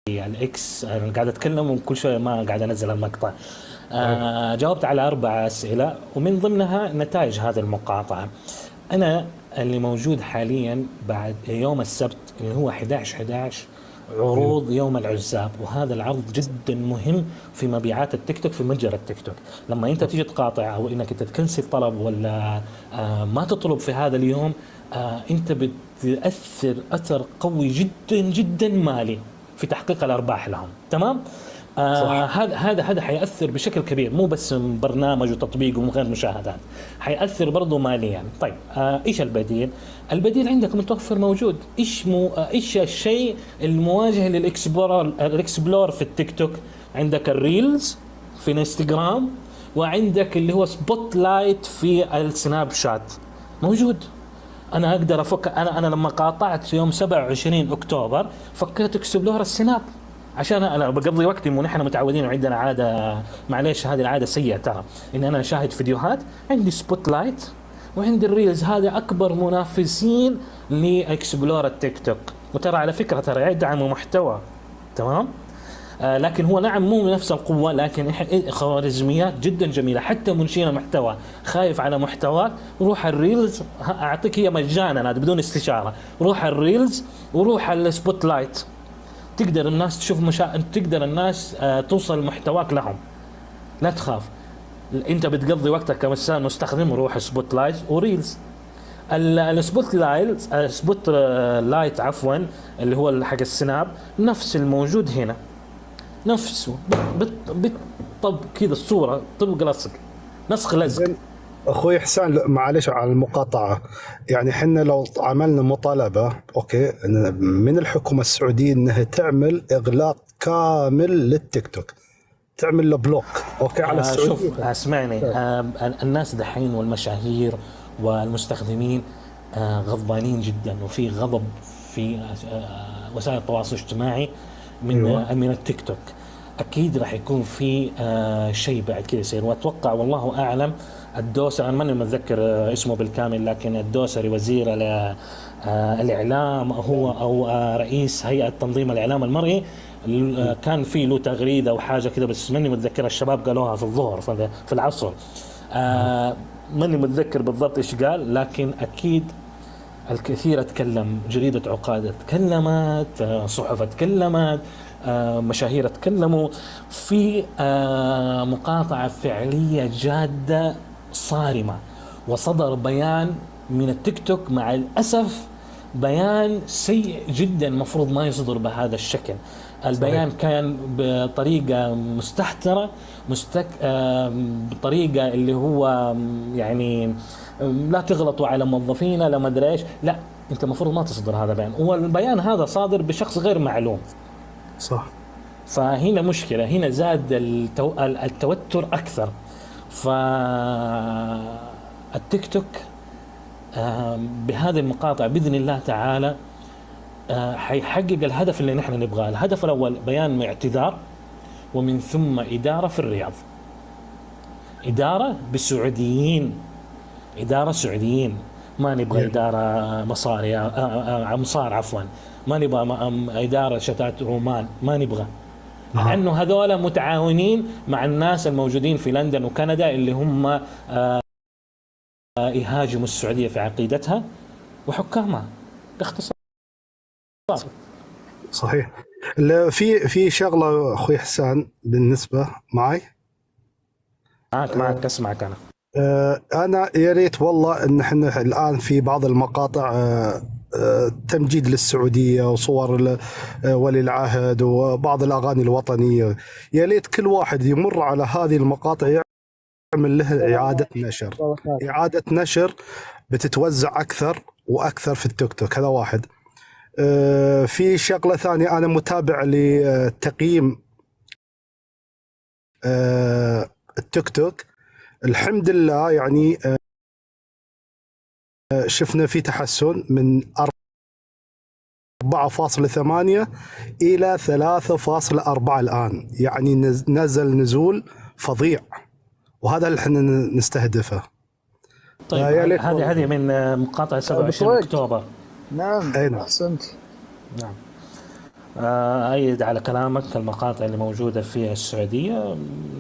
الاكس. انا قاعد اتكلم وكل شويه ما قاعد انزل المقطع. جاوبت على 4 اسئله ومن ضمنها نتائج هذه المقاطعه. انا اللي موجود حاليا بعد يوم السبت اللي هو 11/11 عروض يوم العزاب، وهذا العرض جدا مهم في مبيعات التيك توك، في متجر التيك توك. لما انت تيجي تقاطع او انك انت تكنسل طلب ولا ما تطلب في هذا اليوم، انت بتأثر اثر قوي جدا جدا مالي في تحقيق الارباح لهم. تمام. صح. هذا حيأثر بشكل كبير، مو بس برنامج وتطبيق ومن غير مشاهدات، حيأثر برضه ماليا. طيب ايش البديل؟ البديل عندك متوفر موجود. ايش الشيء المواجه الاكسبلور في التيك توك؟ عندك الريلز في الانستغرام، وعندك اللي هو سبوت لايت في السناب شات موجود. انا اقدر افك. انا لما قاطعت يوم 27 اكتوبر فكيت اكسبلور السناب، عشان انا بقضي وقتي. مو نحن متعودين وعندنا عاده، معليش هذه العاده سيئه ترى، ان انا اشاهد فيديوهات. عندي سبوت لايت وعندي الريلز، هذا اكبر منافسين لاكسبلور التيك توك. وترى على فكره ترى يدعم محتوى. تمام. لكن هو نعم مو نفس القوة، لكن خوارزميات جدا جميلة. حتى منشئ المحتوى خايف على محتواك، روح الريلز. أعطيك هي مجانا هذا بدون استشارة. روح الريلز وروح السبوت لايت، تقدر الناس تشوف تقدر الناس توصل محتواك لهم. لا تخاف، انت بتقضي وقتك كمسان مستخدم، روح سبوت لايت وريلز. سبوت لايت عفوا، اللي هو حق السناب، نفس الموجود هنا، نفسه بالطب كذا الصورة طبق لصق، نسخ لزق. زين اخوي حسان، معلش على المقاطعه. يعني احنا لو عملنا مطالبه اوكي من الحكومه السعوديه انها تعمل اغلاق كامل للتيك توك، تعمل له بلوك اوكي على السعوديه. شوف اسمعني، الناس دحين والمشاهير والمستخدمين غضبانين جدا، وفي غضب في وسائل التواصل الاجتماعي من ايوه من التيك توك. اكيد راح يكون في شيء بعد كذا يصير، واتوقع والله اعلم الدوسري، انا ماني متذكر اسمه بالكامل، لكن الدوسري وزير الاعلام هو او رئيس هيئه تنظيم الاعلام المرئي، كان في له تغريده او حاجه كذا، بس ماني متذكر. الشباب قالوها في الظهر في العصر. ماني متذكر بالضبط ايش قال، لكن اكيد الكثير تكلم. جريدة عقاد تكلمت، صحف تكلمت، مشاهير تكلموا في مقاطعة فعلية جادة صارمة. وصدر بيان من التيك توك، مع الأسف بيان سيء جدا، مفروض ما يصدر بهذا الشكل. البيان صحيح. كان بطريقة مستهترة، بطريقة اللي هو يعني لا تغلطوا على موظفينا، لا ما ادري ايش. لا، انت المفروض ما تصدر هذا بيان، والبيان هذا صادر بشخص غير معلوم. صح. فهنا مشكلة، هنا زاد التوتر أكثر. فالتيك توك بهذه المقاطع بإذن الله تعالى حيحقق الهدف اللي نحن نبغاه. الهدف الأول بيان اعتذار، ومن ثم إدارة في الرياض، إدارة بسعوديين، إدارة سعوديين. ما نبغى إدارة مصاري، مصار عفوا. ما نبغى إدارة شتات عمان، ما نبغى. لأنه هذول متعاونين مع الناس الموجودين في لندن وكندا، اللي هم يهاجموا السعودية في عقيدتها وحكامها، باختصار. صحيح. في شغله اخوي حسان بالنسبه معي. معك أسمعك أنا. انا يا ريت والله ان احنا الان في بعض المقاطع تمجيد للسعوديه وصور ولي العهد وبعض الاغاني الوطنيه. يا ليت كل واحد يمر على هذه المقاطع يعمل لها اعاده نشر، اعاده نشر بتتوزع اكثر واكثر في التيك توك. هذا واحد. في شغله ثانيه، انا متابع لتقييم التيك توك. الحمد لله يعني شفنا في تحسن من 4.8 إلى 3.4 الآن، يعني نزل نزول فظيع، وهذا اللي احنا نستهدفه. طيب هذه من مقاطعة 27 بطريق. أكتوبر. نعم أي نعم. أحسنت. نعم. أيد على كلامك. المقاطع اللي موجودة في السعودية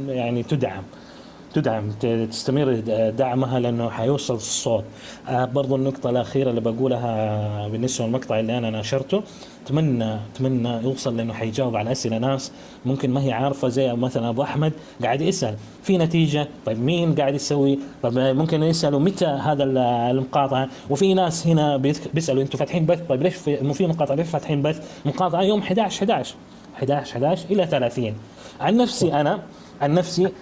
يعني تدعم تستمر دعمها، لأنه حيوصل الصوت. برضو النقطة الأخيرة اللي بقولها بالنسبة للمقطع اللي أنا نشرته، أتمنى يوصل، لأنه حيجاوب على أسئلة ناس ممكن ما هي عارفة، زي مثلا أبو أحمد قاعد يسأل في نتيجة، طيب مين قاعد يسوي، طيب ممكن يسألوا متى هذا المقاطعة. وفي ناس هنا بيسألوا أنتوا فاتحين بث، طيب ليش في مقاطعة ليش فاتحين بث؟ مقاطعة يوم 11 إلى 30. عن نفسي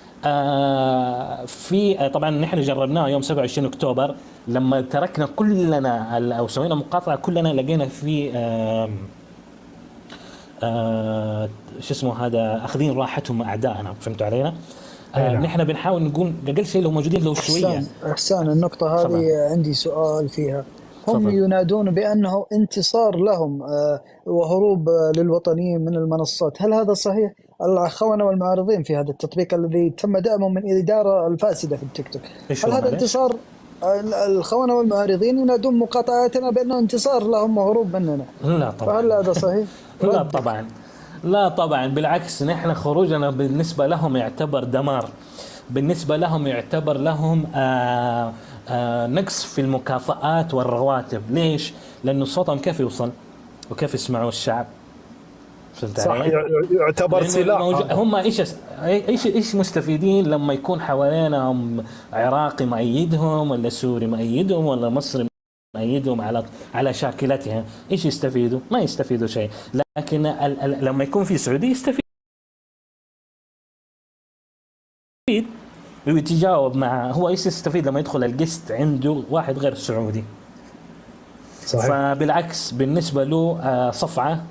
في طبعا نحن جربناه يوم 27 اكتوبر، لما تركنا كلنا او سوينا مقاطعه كلنا، لقينا في شو اسمه هذا، اخذين راحتهم اعدائنا، فهمتوا علينا. اي نعم. نحن بنحاول نقول اقل شيء لو موجودين لو شويه. إحسان النقطة تفضل. هذه عندي سؤال فيها. هم تفضل. ينادون بأنه انتصار لهم وهروب للوطنيين من المنصات، هل هذا صحيح؟ الخونة والمعارضين في هذا التطبيق الذي تم دعمه من الإدارة الفاسدة في التيك توك، ايش هل هو هذا معلش؟ انتصار؟ الخونة والمعارضين ينادون مقاطعتنا بأنه انتصار لهم وهروب مننا، لا طبعا. فهل هذا صحيح؟ لا ردك. طبعا. لا طبعا، بالعكس، نحن خروجنا بالنسبة لهم يعتبر دمار. بالنسبة لهم يعتبر لهم نقص في المكافآت والرواتب. ليش؟ لأنه صوتهم كيف يوصل وكيف يسمعوا الشعب؟ فهمت صح، علي؟ يعتبر لأنه سلاح هذا. هم ايش مستفيدين لما يكون حوالينهم عراقي مؤيدهم، ولا سوري مؤيدهم، ولا مصري مؤيدهم على شاكلتها؟ ايش يستفيدوا؟ ما يستفيدوا شيء. لكن لما يكون في سعودي يستفيد، ويتجاوب مع هو. ايش يستفيد لما يدخل القسط عنده واحد غير سعودي؟ صحيح. فبالعكس بالنسبة له صفعة.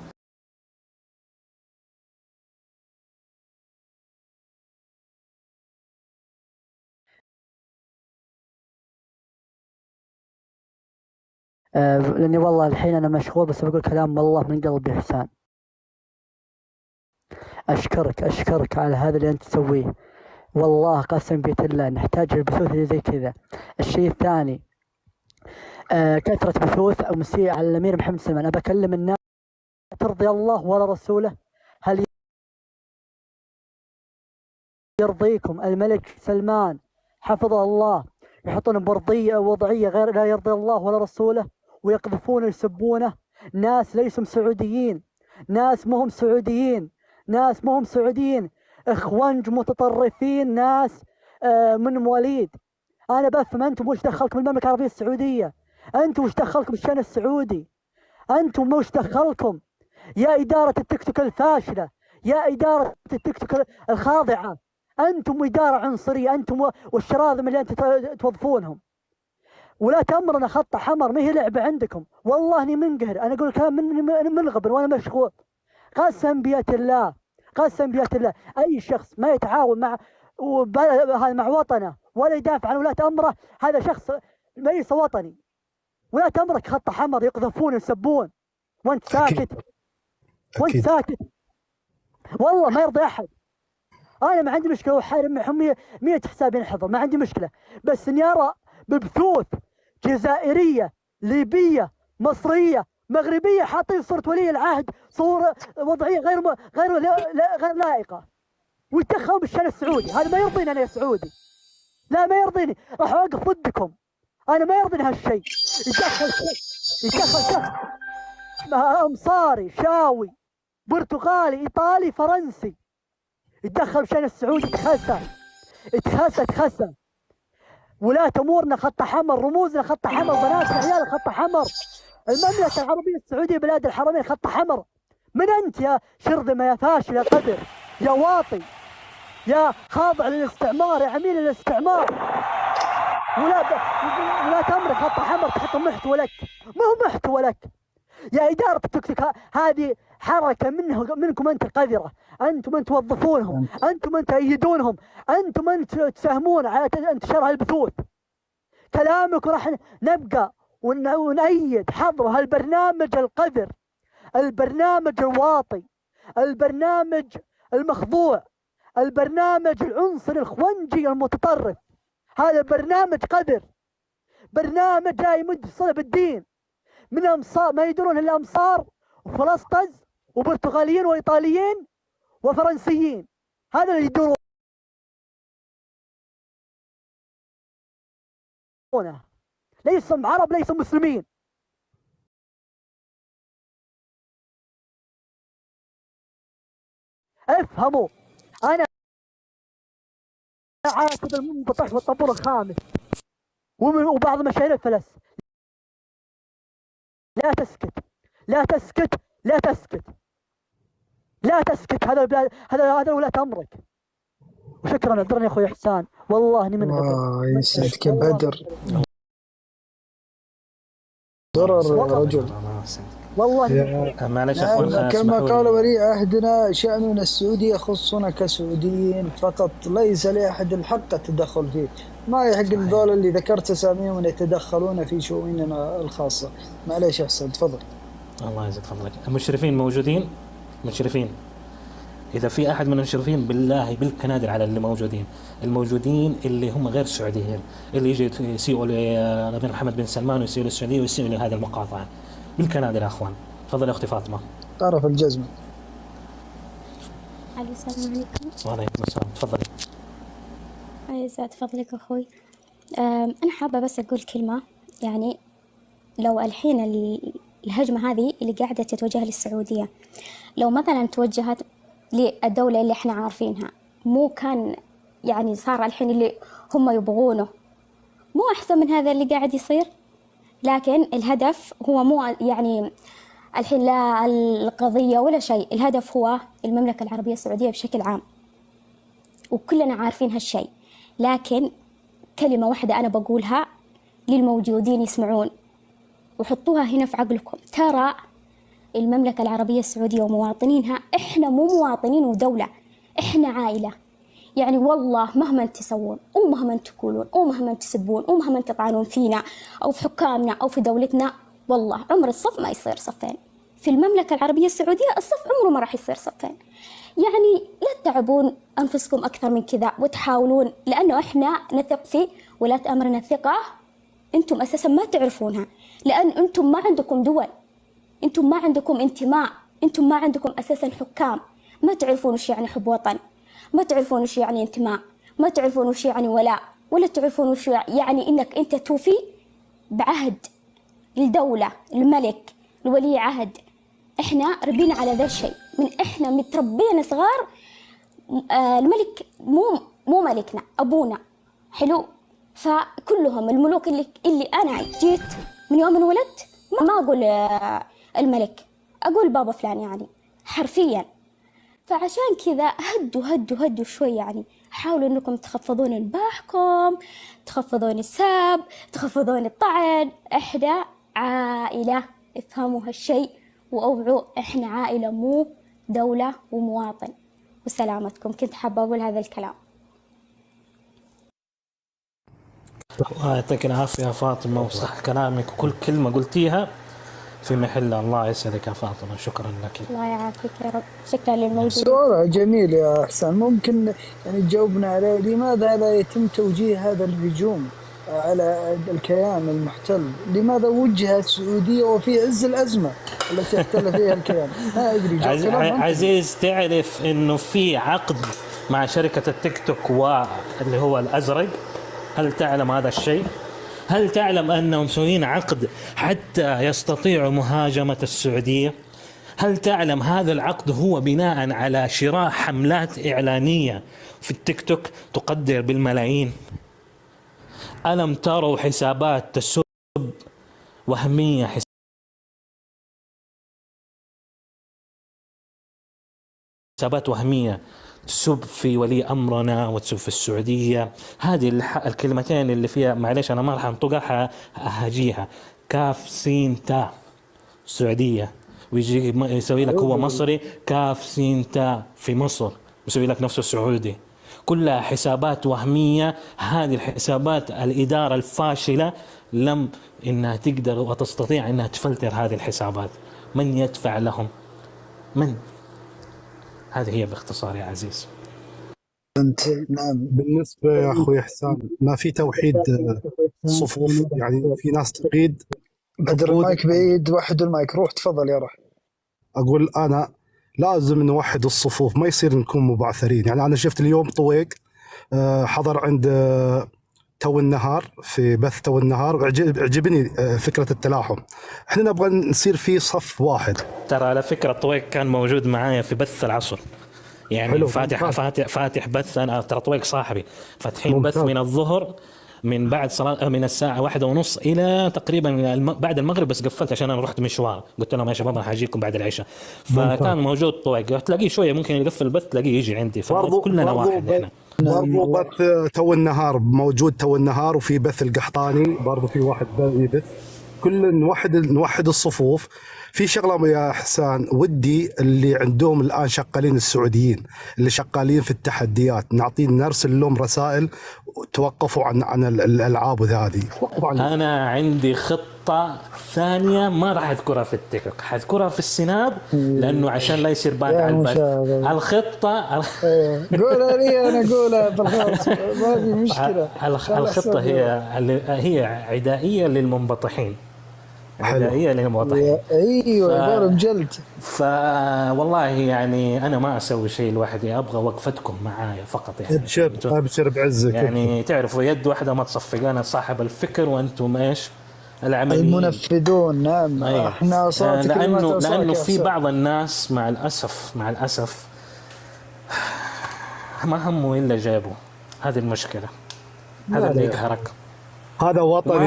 لاني والله الحين انا مشغول، بس بقول كلام والله من قلبي يا حسان. اشكرك على هذا اللي انت تسويه، والله قسم بيت الله نحتاج البثوث اللي زي كذا. الشيء الثاني، كثرة بثوث أمسية على الأمير محمد سلمان. أنا بكلم الناس، ترضي الله ولا رسوله؟ هل يرضيكم الملك سلمان حفظه الله يحطون بوضعية غير لا يرضي الله ولا رسوله، ويقذفون ويسبونه ناس ليسوا سعوديين، ناس مهم سعوديين، اخوانج متطرفين، ناس من مواليد. انا بفهم انتم وش دخلكم المملكه العربيه السعوديه؟ انتم وش دخلكم الشان السعودي؟ انتم وش دخلكم يا اداره التيك توك الفاشله، يا اداره التيك توك الخاضعه؟ انتم اداره عنصريه، انتم والشراذم اللي انتم توظفونهم. ولا تأمرنا خط حمر، ما هي لعبه عندكم. والله اني منقهر، انا اقول كلام من غبن وانا مشغول. قسم بيت الله اي شخص ما يتعاون مع وطنه ولا يدافع عن ولاة امره، هذا شخص ليس وطني. ولاة امرك خط حمر، يقذفون ويسبون وانت ساكت. أكيد. والله ما يرضي احد. انا ما عندي مشكله وحارب معهم 100 حساب ينحضر، ما عندي مشكله، بس اني ارى ببثوث جزائريه ليبيه مصريه مغربيه حاطين صوره ولي العهد، صوره وضعيه غير لائقه، ويتدخلون بالشان السعودي. هذا ما يرضيني انا يا سعودي، لا ما يرضيني، راح اوقف ضدكم. انا ما يرضيني هالشيء. يدخل شخص امصاري شاوي برتغالي ايطالي فرنسي يتدخل بشان السعودي، تخسى. ولاة امورنا خط حمر، رموزنا خط حمر، بناتنا عيالنا خط حمر، المملكة العربية السعودية بلاد الحرمين خط حمر. من انت يا شرذمة، يا فاشل، يا قدر، يا واطي، يا خاضع للاستعمار، يا عميل للاستعمار؟ ولا تمرك خط حمر تحط محتوى لك، ما هو محتوى لك يا إدارة التيك توك. هذه حركة منكم أنت قذرة، أنتم من توظفونهم، أنتم من تأيدونهم، أنتم من تساهمون على انتشار هالبثوث. كلامك راح نبقى ونأيد حظر هالبرنامج القذر، البرنامج الواطي، البرنامج المخضوع، البرنامج العنصري الخونجي المتطرف. هذا برنامج قذر، برنامج لا يمد صلة بالدين، من أمصار ما يدرون إلا أمصار وفلسطز وبرتغاليين وإيطاليين وفرنسيين، هذا اللي يدورونه. ليسوا عرب، ليسوا مسلمين. افهموا، أنا عاتب المنبطح والطابور الخامس وبعض مشاهير الفلس. لا تسكت، لا تسكت، لا تسكت، لا تسكت. هذا البلاد، هذا ولاة أمرك. وشكرا، اعذرني يا أخوي إحسان، والله إني من غبي. يسعدك بدر. ضرر رجل والله. معلش يا اخوان، كما اسمحوا قال لي. ولي عهدنا: شأننا السعودي يخصنا كسعوديين فقط، ليس لأحد الحق التدخل فيه. ما يحق الذول اللي ذكرت اساميهم ان يتدخلون في شؤوننا الخاصه. معليش احسن، تفضل. الله يزيد فضلك. المشرفين موجودين؟ مشرفين، اذا في احد من المشرفين بالله بالكنادر على اللي موجودين، الموجودين اللي هم غير سعوديين، اللي يجي يسيئوا لامير محمد بن سلمان ويسيئوا للسعوديه ويسيئوا لهذه المقاطعه، بالكنادر يا اخوان. تفضل يا اختي فاطمه. طرف الجزمه. السلام عليكم. وعليكم السلام، تفضلي. يسعد فضلك أخوي. أنا حابة بس أقول كلمة. يعني لو الحين الهجمة هذه اللي قاعدة تتوجه للسعودية، لو مثلا توجهت للدولة اللي احنا عارفينها، مو كان يعني صار الحين اللي هم يبغونه، مو أحسن من هذا اللي قاعد يصير؟ لكن الهدف هو مو يعني الحين لا القضية ولا شيء، الهدف هو المملكة العربية السعودية بشكل عام، وكلنا عارفين هالشيء. لكن كلمة واحدة أنا بقولها للموجودين يسمعون وحطوها هنا في عقلكم: ترى المملكة العربية السعودية ومواطنينها إحنا مو مواطنين ودولة، إحنا عائلة. يعني والله مهما تسوون ومهما تقولون ومهما تسبون ومهما تطعنون فينا أو في حكامنا أو في دولتنا، والله عمر الصف ما يصير صفين. في المملكة العربية السعودية الصف عمره ما راح يصير صفين. يعني لا تتعبون أنفسكم أكثر من كذا وتحاولون، لأنه إحنا نثق في ولاة أمرنا ثقة أنتم أساسا ما تعرفونها، لأن أنتم ما عندكم دول، أنتم ما عندكم انتماء، أنتم ما عندكم أساسا حكام، ما تعرفون وش يعني حب وطن، ما تعرفون وش يعني انتماء، ما تعرفون وش يعني ولاء، ولا تعرفون وش يعني إنك أنت توفي بعهد الدولة، الملك، الولي عهد. إحنا ربينا على ذا الشيء من إحنا متربين صغار. الملك مو ملكنا، أبونا. حلو. فكلهم الملوك اللي أنا جيت من يوم انولدت ما أقول الملك، أقول بابا فلان، يعني حرفيا. فعشان كذا هدوا شوي، يعني حاولوا أنكم تخفضون انباحكم، تخفضون السب، تخفضون الطعن. إحنا عائلة، افهموا هالشيء وأوعوا، إحنا عائلة مو دولة ومواطن. وسلامتكم، كنت حابة أقول هذا الكلام. يعطيك العافيه يا فاطمه، وصح كلامك وكل كلمه قلتيها في محلها. الله يسعدك يا فاطمه، شكرا لك. الله يعافيك يا رب. شكرا للموجود. سؤال جميل يا حسن، ممكن يعني تجاوبنا عليه؟ لماذا لا يتم توجيه هذا الهجوم على الكيان المحتل؟ لماذا وجه السعودية وفي عز الأزمة التي احتل فيها الكيان؟ ما أدري. عزيز، تعرف إنه في عقد مع شركة التيك توك واللي هو الأزرق؟ هل تعلم هذا الشيء؟ هل تعلم أنهم مسوين عقد حتى يستطيعوا مهاجمة السعودية؟ هل تعلم هذا العقد هو بناء على شراء حملات إعلانية في التيك توك تقدر بالملايين؟ ألم تروا حسابات تسب وهمية، حسابات وهمية تسب في ولي أمرنا وتسب في السعودية؟ هذه الكلمتين اللي فيها، معليش أنا ما راح أنطقها، هجيها: كاف سين تاء سعودية، ويجي يسوي لك هو مصري كاف سين تاء في مصر، يسوي لك نفسه سعودي. كلها حسابات وهمية. هذه الحسابات الإدارة الفاشلة لم إنها تقدر وتستطيع إنها تفلتر هذه الحسابات. من يدفع لهم؟ من؟ هذه هي باختصار يا عزيز. أنت نعم. بالنسبة يا أخوي إحسان، ما في توحيد صفوف، يعني في ناس تقيد. بدر المايك بعيد، وحد المايك، روح تفضل يا روح. أقول أنا لازم نوحد الصفوف، ما يصير نكون مبعثرين. يعني أنا شفت اليوم طويق حضر عند تو النهار، في بث تو النهار، عجبني فكرة التلاحم. احنا نبغى نصير في صف واحد. ترى على فكرة طويق كان موجود معايا في بث العصر، يعني حلو، فاتح بث. أنا ترى طويق صاحبي فاتحين بث ممتاز. من الظهر، من بعد صلاة، من الساعة 1:30 إلى تقريبا بعد المغرب، بس قفلت عشان أنا رحت مشوار، قلت لهم يا شباب أنا حاجيكم بعد العشاء. ممتاز. فكان موجود طويق، تلاقيه شوية ممكن يقفل البث تلاقيه يجي عندي، برضو فكلنا واحد إحنا. برضو بث تو النهار موجود، تو النهار، وفي بث القحطاني برضو في واحد يبث. كل نوحد الصفوف. في شغله يا حسان، ودي اللي عندهم الان شغالين السعوديين اللي شغالين في التحديات نرسل لهم رسائل توقفوا عن الالعاب هذه. أنا عندي خطة ثانية ما راح أذكرها في التيك توك، حذكرها في السناب، لأنه عشان لا يصير بان على البث. الخطة قولها لي أنا، قولها بالخاص، ما في مشكلة. الخطة هي عدائية للمنبطحين، عدائية للمنبطحين. أيوة ضرب جلد. والله يعني أنا ما أسوي شيء لوحدي، أبغى وقفتكم معايا فقط. يعني ابشر بعزك. يعني تعرفوا يد واحدة ما تصفق، أنا صاحب الفكر وأنتم إيش العمليين المنفذون. نعم. أيوة. احنا صوت لأنه في بعض الناس مع الأسف ما همه إلا جابوا. هذه المشكلة، هذا اللي يقهرك. هذا وطن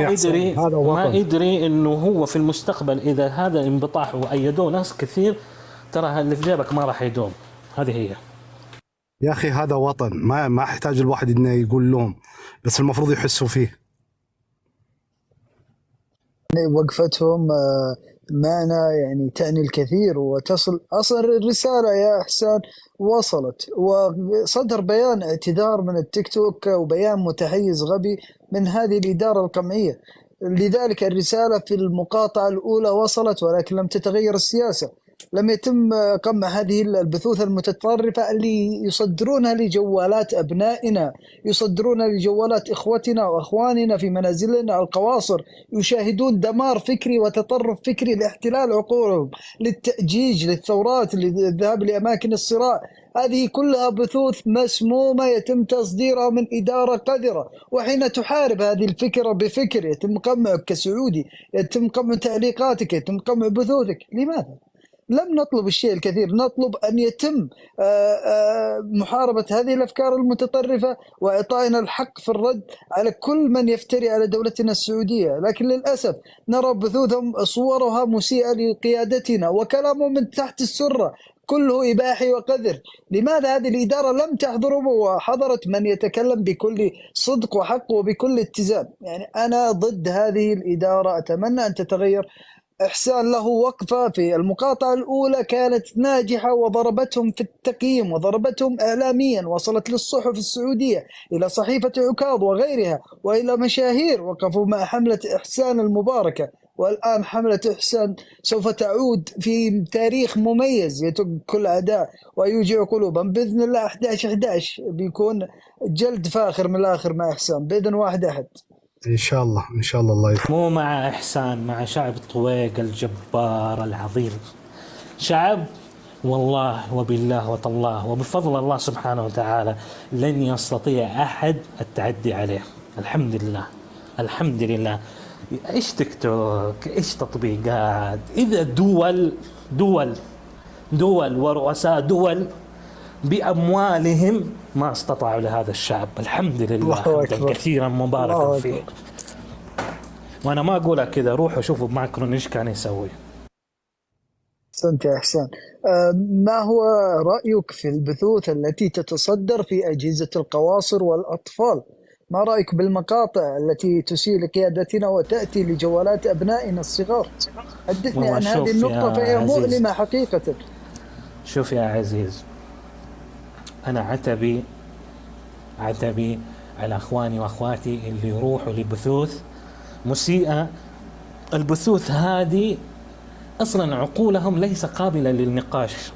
ما يدري انه هو في المستقبل اذا هذا انبطاح وايدوه ناس كثير، ترى اللي في جيبك ما راح يدوم. هذه هي يا اخي، هذا وطن، ما يحتاج الواحد انه يقول لهم، بس المفروض يحسوا فيه. وقفتهم معنا يعني تعني الكثير، وتصل أصلا الرسالة يا إحسان وصلت، وصدر بيان اعتذار من التيك توك وبيان متحيز غبي من هذه الإدارة القمعية. لذلك الرسالة في المقاطعة الأولى وصلت، ولكن لم تتغير السياسة. لم يتم قمع هذه البثوث المتطرفة اللي يصدرونها لجوالات أبنائنا، يصدرونها لجوالات إخوتنا وأخواننا في منازلنا القواصر، يشاهدون دمار فكري وتطرف فكري لاحتلال عقولهم، للتأجيج، للثورات، للذهاب لأماكن الصراع. هذه كلها بثوث مسمومة يتم تصديرها من إدارة قذرة. وحين تحارب هذه الفكرة بفكر، يتم قمعك كسعودي، يتم قمع تعليقاتك، يتم قمع بثوثك. لماذا؟ لم نطلب الشيء الكثير، نطلب أن يتم محاربة هذه الأفكار المتطرفة، وإعطائنا الحق في الرد على كل من يفتري على دولتنا السعودية. لكن للأسف نرى بثوثهم صورها مسيئة لقيادتنا، وكلامهم من تحت السرة كله إباحي وقذر. لماذا هذه الإدارة لم تحضرهم وحضرت من يتكلم بكل صدق وحق وبكل اتزان؟ يعني أنا ضد هذه الإدارة، أتمنى أن تتغير. إحسان له وقفة في المقاطعة الأولى كانت ناجحة، وضربتهم في التقييم، وضربتهم إعلاميا، وصلت للصحف السعودية، إلى صحيفة عكاظ وغيرها، وإلى مشاهير وقفوا مع حملة إحسان المباركة. والآن حملة إحسان سوف تعود في تاريخ مميز يتق كل أعداء ويوجع قلوبهم بإذن الله. 11/11 بيكون جلد فاخر من الآخر مع إحسان بإذن 1/1. ان شاء الله الله يفعل. مو مع إحسان، مع شعب طويق الجبار العظيم، شعب والله وبالله وتالله وبفضل الله سبحانه وتعالى لن يستطيع أحد التعدي عليه. الحمد لله. إيش تيك توك، إيش تطبيقات، إذا دول ورؤساء دول بأموالهم ما استطاعوا لهذا الشعب. الحمد لله حمدا كثيرا مباركا فيه. وأنا ما أقولها كذا، روحوا شوفوا ماكرون إيش كان يسوي. أحسنت يا إحسان. ما هو رأيك في البثوث التي تتصدر في أجهزة القواصر والأطفال؟ ما رأيك بالمقاطع التي تسيء لقيادتنا وتأتي لجوالات أبنائنا الصغار؟ حدثني عن هذه النقطة، فهي مؤلمة حقيقة. شوف يا عزيز، أنا عتبي على أخواني وأخواتي اللي يروحوا لبثوث مسيئة. البثوث هذه أصلا عقولهم ليس قابلة للنقاش،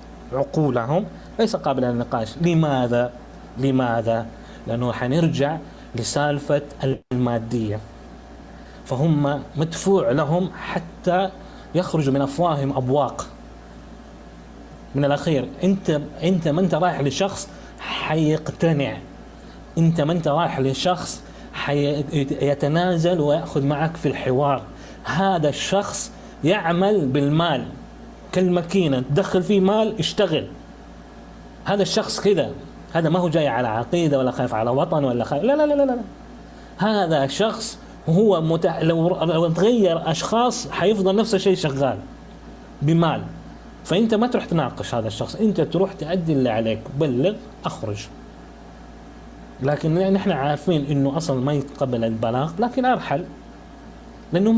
لماذا؟ لأنه حنرجع لسالفة المادية، فهم مدفوع لهم حتى يخرج من أفواههم أبواق. من الاخير انت ما انت رايح لشخص حيقتنع، انت ما انت رايح لشخص يتنازل ويأخذ معك في الحوار. هذا الشخص يعمل بالمال كالماكينة، تدخل فيه مال اشتغل. هذا الشخص كذا، هذا ما هو جاي على عقيدة ولا خايف على وطن ولا خايف، لا لا لا لا, لا. هذا شخص هو لو تغير أشخاص حيفضل نفس الشيء شغال بمال. فأنت ما تروح تناقش هذا الشخص، أنت تروح تأدي اللي عليك، بلغ أخرج. لكن نحن عارفين إنه أصلا ما يقبل البلاغ، لكن أرحل لأنه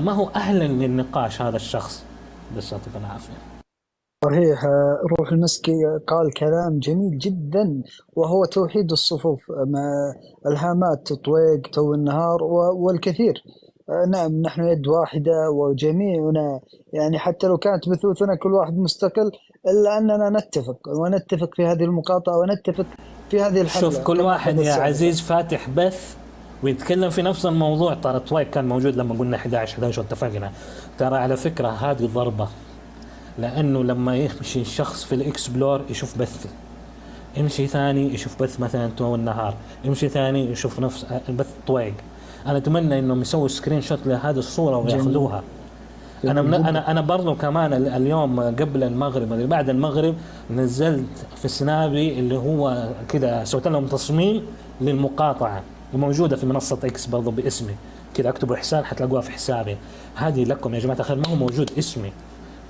ما هو أهلا للنقاش هذا الشخص. بس يعطيك العافية. صحيح. روح المسكي قال كلام جميل جدا، وهو توحيد الصفوف مع الهامات طويق تو النهار والكثير. نعم، نحن يد واحدة وجميعنا، يعني حتى لو كانت بثوثنا كل واحد مستقل، إلا أننا ونتفق في هذه المقاطعة ونتفق في هذه الحملة. شوف كل واحد يا عزيز فاتح بث ويتكلم في نفس الموضوع. ترى طويق كان موجود لما قلنا 11 واتفقنا. ترى على فكرة هذه ضربة، لأنه لما يمشي الشخص في الإكسبلور يشوف بث، يمشي ثاني يشوف بث مثلا تو النهار، يمشي ثاني يشوف نفس البث طويق. أنا أتمنى إنهم يسووا سكرين شوت لهذه الصورة ويأخذوها. أنا برضو كمان اليوم قبل المغرب بعد المغرب نزلت في سنابي اللي هو كذا، سويت لهم تصميم للمقاطعة وموجودة في منصة إكس برضو باسمي كذا، أكتبوا إحسان حتلاقوها في حسابي. هذه لكم يا جماعة الخير، ما هو موجود اسمي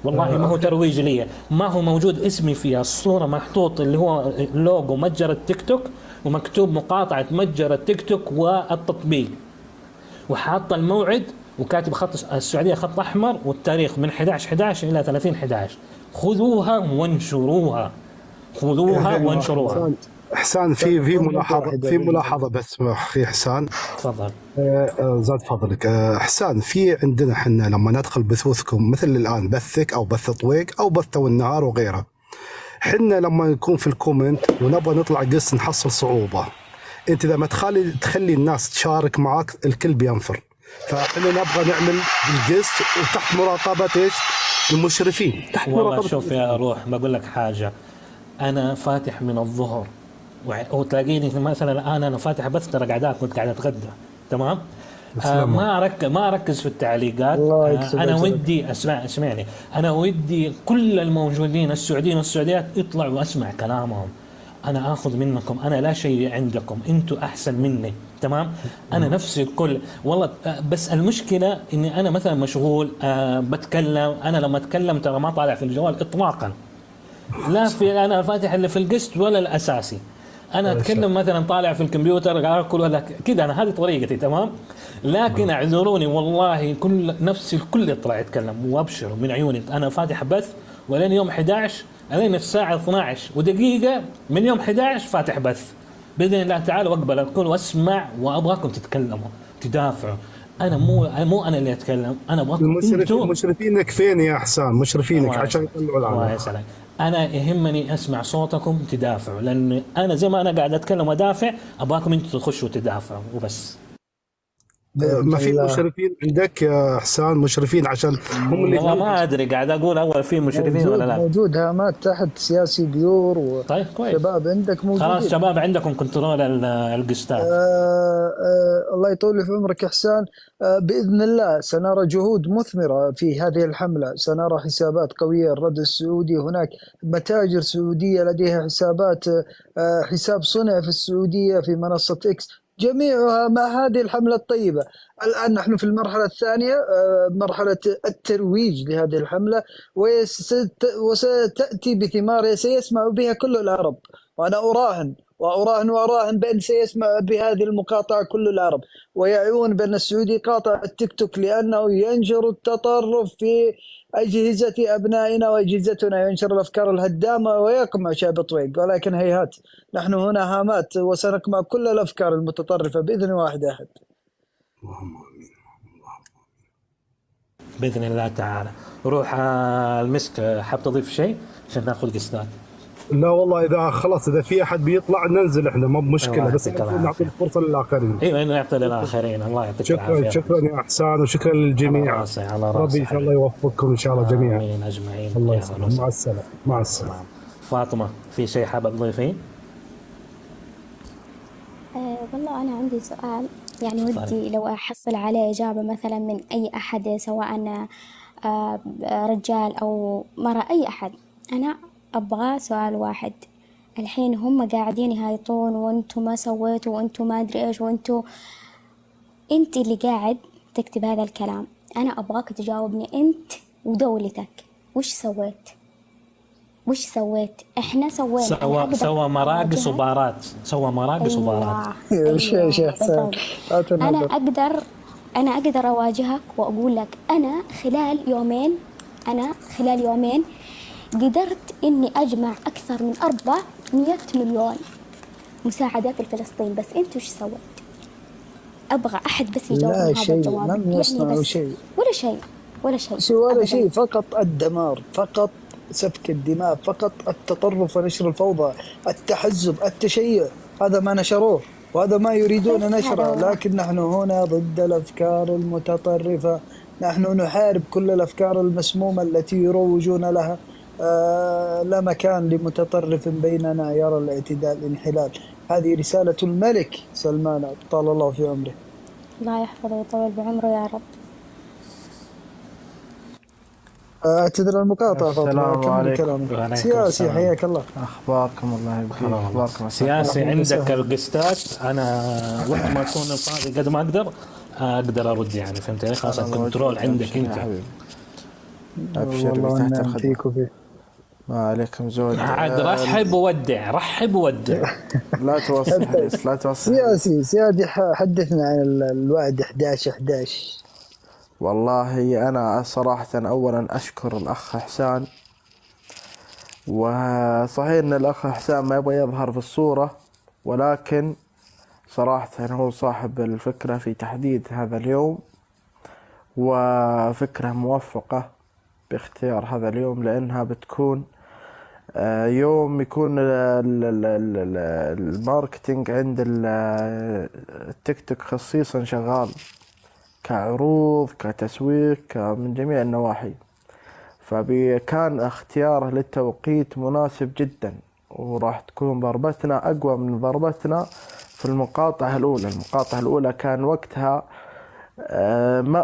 والله، ما هو ترويج لي، ما هو موجود اسمي فيها. الصورة محطوط اللي هو لوجو متجر التيك توك ومكتوب مقاطعة متجر التيك توك والتطبيق، وحاط الموعد وكاتب خط السعودية خط أحمر والتاريخ من 11/11 إلى 30/11. خذوها وانشروها، خذوها وانشروها. إحسان في ملاحظة بس أخي إحسان، تفضل. زاد فضلك. إحسان، في عندنا حنا لما ندخل بثوثكم مثل الآن بثك أو بث طويق أو بث والنهار وغيره، حنا لما نكون في الكومنت ونبغى نطلع قص نحصل صعوبة. أنت إذا ما تخلي الناس تشارك معك الكل بينفر. فإحنا نبغى نعمل القص وتحت مراقبة إيش؟ المشرفين. تحت والله شوف يا روح، بقول لك حاجة، أنا فاتح من الظهر وتلاقيني مثلا الآن أنا فاتح بس ترى كنت قاعد أتغدى، تمام؟ ما أركز في التعليقات. أنا ودي اسمعني، أنا ودي كل الموجودين السعوديين والسعوديات يطلعوا وأسمع كلامهم. أنا آخذ منكم، أنا لا شيء عندكم، أنتوا أحسن مني، تمام؟ أنا نفسي الكل والله. بس المشكلة إني أنا مثلا مشغول بتكلم. أنا لما أتكلم ترى ما طالع في الجوال إطلاقا، لا في أنا فاتح اللي في القسط ولا الأساسي. أنا أتكلم مثلا طالع في الكمبيوتر أكل ولا كذا، أنا هذه طريقتي، تمام؟ لكن اعذروني والله، كل نفسي الكل يطلع يتكلم، وأبشروا من عيوني أنا فاتح بث ولين يوم 11 لين الساعة 12 من يوم 11 فاتح بث بإذن الله تعالى، وأقبل الكل وأسمع وأبغاكم تتكلموا تدافعوا. أنا مو أنا اللي أتكلم، أنا أبغاكم أنتوا. مشرفينك فين يا إحسان؟ مشرفينك عشان يطلعوا العالم. أنا يهمني أسمع صوتكم تدافعوا، لأن أنا زي ما أنا قاعد أتكلم وأدافع أبغاكم أنتوا تخشوا تدافعوا وبس. ما في مشرفين عندك يا إحسان؟ مشرفين عشان هم اللي والله ما أدري، قاعد أقول أول في مشرفين ولا لا. موجود هامات تحت سياسي بيور طيب كويس. شباب عندك موجودين. خلاص شباب عندكم كنترول القسطات. الله يطول في عمرك إحسان. بإذن الله سنرى جهود مثمرة في هذه الحملة، سنرى حسابات قوية. الرد السعودي، هناك متاجر سعودية لديها حسابات، حساب صنع في السعودية في منصة إكس، جميعها مع هذه الحملة الطيبة. الآن نحن في المرحلة الثانية، مرحلة الترويج لهذه الحملة، وستأتي بثمار سيسمع بها كل العرب. وأنا أراهن بأن سيسمع بهذه المقاطعة كل العرب، ويعيون بأن السعودي قاطع التيك توك لأنه ينشر التطرف في أجهزة أبنائنا وأجهزتنا، ينشر الأفكار الهدامة ويقمع شعب طويق. ولكن هيهات، نحن هنا هامات وسنقمع كل الأفكار المتطرفة بإذن واحد أحد. بإذن الله تعالى. روح المسك، حاب تضيف شيء عشان ناخذ قسطات؟ لا والله اذا خلاص اذا في احد بيطلع ننزل احنا ما بمشكله، الله بس يعطيك نعطي العافية. الفرصه للاخرين. ايوه انه يعطي للاخرين. الله يعطيك شكرا العافيه. شكرا يا احسان، وشكرا على للجميع. راسي على ربي راسي ان شاء الله حبيبي. يوفقكم ان شاء الله جميعا. امين اجمعين. الله يا يسلمك. أهلا مع وسهلا. السلامه. مع السلامه. تمام. فاطمه في شيء حابه تضيفيه؟ والله أنا عندي سؤال، يعني تفضلي. ودي لو أحصل عليه إجابة مثلا من أي أحد، سواء رجال أو مرأة، أي أحد. أنا أبغى سؤال واحد. الحين هم قاعدين يهايطون وانتو ما سويتوا وانتو ما أدري إيش وانتو، انت اللي قاعد تكتب هذا الكلام. أنا أبغاك تجاوبني أنت ودولتك، وش سويت؟ وش سويت؟ إحنا سوينا. أنا أقدر سوى مراقص أواجهك. وبارات. سوى مراقص وبارات. أيوة وش يا شيخ حسان؟ بالضبط. لا أنا تنهضر. أقدر أواجهك وأقول لك أنا خلال يومين قدرت إني أجمع أكثر من 400 مليون مساعدات لفلسطين. بس أنت وش سويت؟ أبغى أحد بس يجاوبني لا هذا شيء، الجواب. لم يعني يصنعوا بس شيء. ولا شيء ولا شيء ولا أبداً. شيء، فقط الدمار، فقط سفك الدماء، فقط التطرف ونشر الفوضى، التحزب، التشيع. هذا ما نشروه وهذا ما يريدون بس هذا نشره. هو. لكن نحن هنا ضد الأفكار المتطرفة، نحن نحارب كل الأفكار المسمومة التي يروجون لها. لا مكان لمتطرف بيننا يرى الاعتداء الانحلال. هذه رسالة الملك سلمان طال الله في عمره. الله يحفظه ويطول بعمره يا رب. اعتذر المقاطعة فاطمة، السلام كمل عليكم. كلامك. وعليكم سياسي، السلام. حياك الله. اخباركم الله يبقيك. اخباركم سياسي أهلاً عندك وسهلاً. القستات. انا وقت ما اكون فاضي قد ما اقدر ارد، يعني فهمت علي؟ خلاص الكنترول عندك انت. ابشر والله بتحت ونعم الخدمة. فيك وفيه. ما عليكم زود. عاد رحب وودع رحب وودع. لا توصي حريص، لا توصي حريص. سيادي حدثنا عن الوعد 11/11. والله انا صراحة اولا اشكر الاخ حسان، وصحيح ان الاخ حسان ما يبغى يظهر في الصورة، ولكن صراحة هو صاحب الفكرة في تحديد هذا اليوم، وفكرة موفقة باختيار هذا اليوم، لأنها بتكون يوم يكون الماركتينج عند التيك توك خصيصا شغال كعروض كتسويق من جميع النواحي، فكان اختياره للتوقيت مناسب جدا، وراح تكون ضربتنا أقوى من ضربتنا في المقاطعة الأولى. المقاطعة الأولى كان وقتها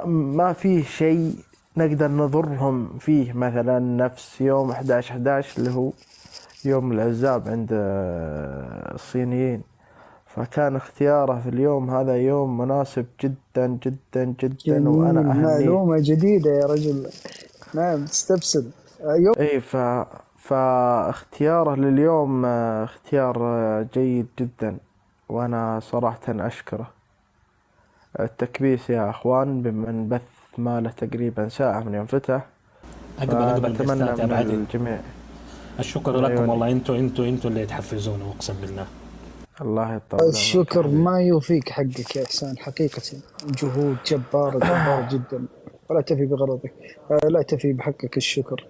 ما فيه شيء نقدر نضرهم فيه، مثلا نفس يوم 11/11 اللي هو يوم العزاب عند الصينيين، فكان اختياره في اليوم هذا يوم مناسب جدا جدا جدا، وأنا أهنيه. معلومة جديدة يا رجل. نعم تستبسل. أيوه. اي فاختياره لليوم اختيار جيد جدا، وانا صراحة اشكره. التكبيس يا اخوان بمن بث ماله تقريبا ساعة من يوم فتح. اقبل نتمنى قستات يا من بعدين. الجميع. الشكر الله لكم يعينك. والله. انتوا اللي تحفزونا، اقسم بالله. الله يطول الشكر عمرك. ما يوفيك حقك يا إحسان، حقيقة جهود جبارة جبارة جدا، ولا تفي بغرضك، لا تفي بحقك الشكر.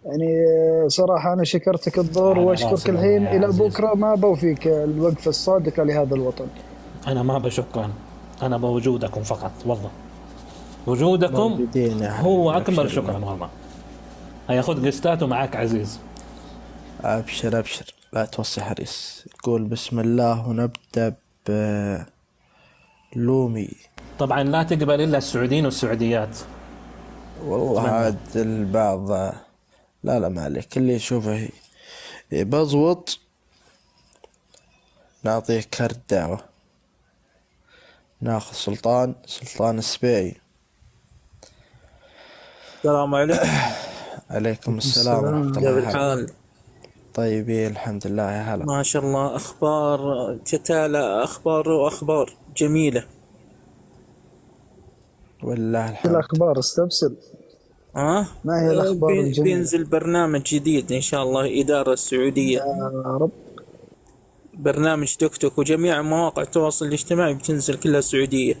يعني صراحة أنا شكرتك الظهر على وأشكرك راسي الحين. والله يا إلى عزيز. بكرة ما بوفيك الوقفة الصادقة لهذا الوطن. انا ما بشكرا، انا بوجودكم فقط. والله وجودكم موجودين يا حبيبي. هو اكبر أبشر. شكرا والله. هيا خذ قستات ومعاك عزيز. ابشر ابشر، لا توصي حريص. قول بسم الله ونبدأ بلومي. طبعا لا تقبل الا السعوديين والسعوديات. والله عاد البعض لا ما عليك، اللي يشوفه بزوط نعطيه كارت دعوة. ناخذ سلطان السبيعي. السلام عليكم. عليكم السلام ورحمة الله كيف وبركاته. الحال؟ طيبين الحمد لله يا هلا. ما شاء الله، أخبار تتالى، أخبار جميلة. والله الحمد. الأخبار استبسل. ما هي الأخبار الجميلة؟ بينزل برنامج جديد إن شاء الله، إدارة السعودية، يا رب. برنامج تيك توك وجميع مواقع التواصل الاجتماعي بتنزل كلها سعودية.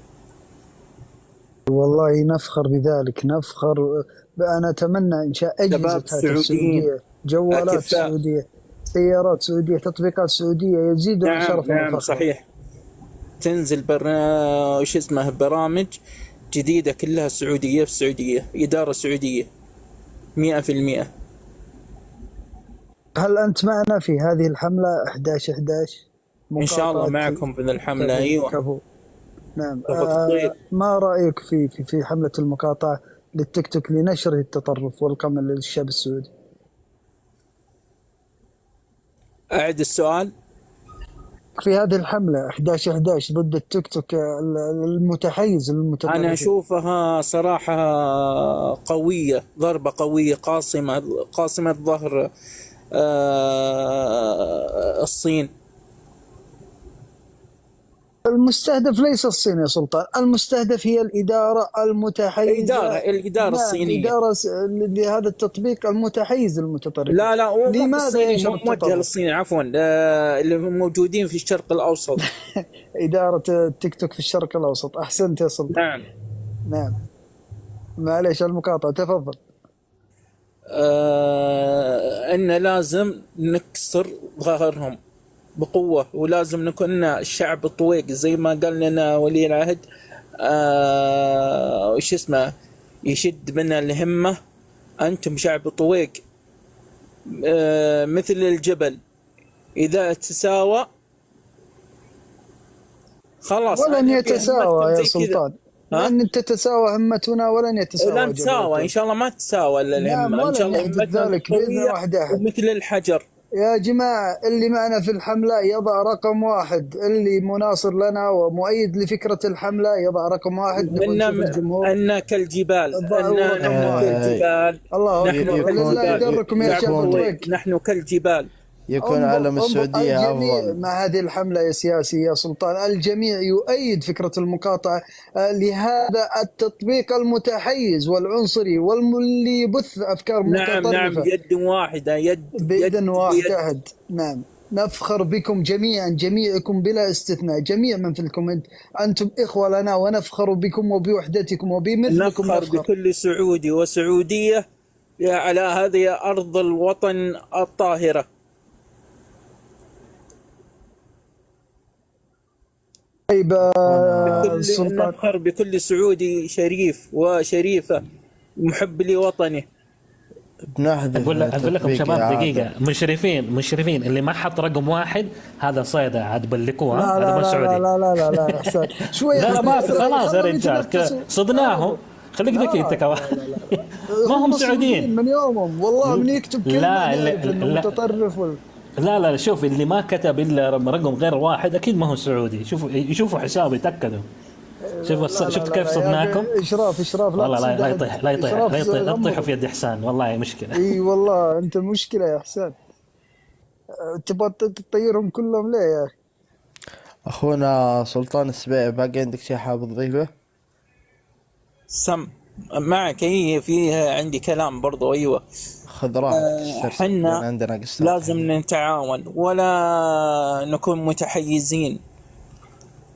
والله نفخر بذلك، نفخر. أنا أتمنى إنشاء أجهزة شباب هاتف سعوديين سعودية، جوالات أكفاء. سعودية. سيارات سعودية، تطبيقات سعودية يزيد نعم شرفا نعم وفخرا. صحيح. تنزل وش اسمه برامج جديدة كلها سعودية، في السعودية إدارة سعودية 100%. هل أنت معنا في هذه الحملة 11/11؟ إن شاء الله مقاطعة معكم في الحملة. كفو أيوة كفو. نعم. سوف تطير. ما رأيك في حملة المقاطعة للتيك توك لنشر التطرف والقمع للشعب السعودي؟ أعد السؤال. في هذه الحملة 11/11 ضد التيك توك المتحيز أنا المتطرف. أشوفها صراحة قوية، ضربة قوية قاصمة ظهر الصين. المستهدف ليس الصين يا سلطان، المستهدف هي الإدارة المتحيزة. الإدارة نعم، الصينية. إدارة لهذا التطبيق المتحيز المتطرف. لا مو لماذا الصيني، ينشر مو موجه التطرف؟ للصين عفوا، اللي موجودين في الشرق الأوسط. إدارة التيك توك في الشرق الأوسط. أحسنت يا سلطان. نعم. نعم، معليش المقاطعة، تفضل. إن لازم نكسر ظهرهم بقوة، ولازم نكون الشعب طويق زي ما قال لنا ولي العهد. وش اسمه، يشد بنا الهمة. أنتم شعب طويق مثل الجبل، إذا تساوى خلاص. ولن يتساوى يا سلطان، لن تتساوى همتنا ولن يتساوى. لن تساوى إن شاء الله، ما تتساوى إلا الهمة. نعم، إن شاء الله ولن يحدث همتنا ذلك بإذن قوية واحد أحد. ومثل الحجر. يا جماعة اللي معنا في الحملة يضع رقم 1، اللي مناصر لنا ومؤيد لفكرة الحملة يضع رقم 1. نبغى نشوف الجمهور. أن كالجبال، ضعوا رقم 1. الله أكبر، لله يدركم يا شعب الطريق. نحن كالجبال. يكون علم السعودية الجميع أفضل. مع هذه الحملة يا سياسي يا سلطان، الجميع يؤيد فكرة المقاطعة لهذا التطبيق المتحيز والعنصري واللي يبث أفكار متطرفة. نعم يد واحدة، بيد واحد أحد. نعم، نفخر بكم جميعا، جميعكم بلا استثناء، جميع من في الكومنت أنتم إخوة لنا، ونفخر بكم وبوحدتكم وبمثلكم. نفخر بكل سعودي وسعودية على هذه أرض الوطن الطاهرة. طيب السلطان، نفخر بكل سعودي شريف وشريفة محب لوطنه. بنحذف اقول لكم التطبيق شباب يا دقيقه، عادل. مشرفين اللي ما حط رقم 1 هذا صيدة عاد بلكوها. لا هذا مو لا لا سعودي. لا لا لا لا إحسان شوية. لا ما في، خلاص يا رجال صدناهم. خليك ذكي انت كمان. ما هم سعوديين من يومهم والله، من يكتب كلمة نعرف إنه متطرف لا شوف، اللي ما كتب الا رقم غير 1 اكيد ما هو سعودي. يشوفوا حسابي يتاكدوا. شفت كيف صدناكم؟ اشراف والله لا يطيح لا تطيحوا في يد احسان، والله مشكله. اي والله انت مشكله يا احسان، تبغى تطيرهم كلهم ليه يا اخي؟ اخونا سلطان السبيعي، باقي عندك شيء حاب تضيفه؟ معك. هي فيها عندي كلام برضو. ايوه خذ راحتك. حنا عندنا قصة لازم نتعاون ولا نكون متحيزين،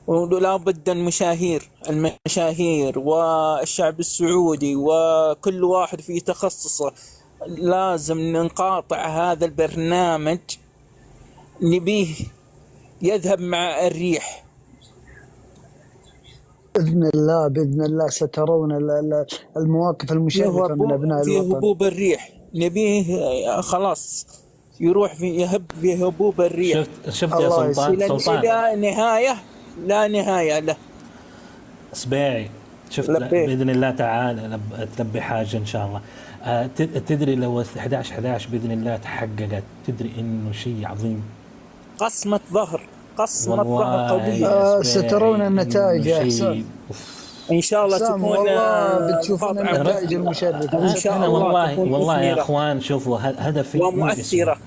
ولا بد المشاهير والشعب السعودي وكل واحد في تخصصه لازم نقاطع هذا البرنامج، نبيه يذهب مع الريح. باذن الله سترون المواقف المشرفه من ابناء في الوطن. هبوب الريح نبيه خلاص يروح يهب في هبوب الريح. شفت يا سلطان إلى نهاية لا نهاية له. سبيعي شفت بإذن الله تعالى تلبي حاجة إن شاء الله. تدري لو 11/11 بإذن الله تحققت، تدري إنه شيء عظيم. قسمة ظهر قوية. سترون النتائج يا حسام إن شاء الله. تكون والله بتشوفون النتائج المشرفة إن شاء الله. والله يا أخوان شوفوا هدفي ومؤثرة.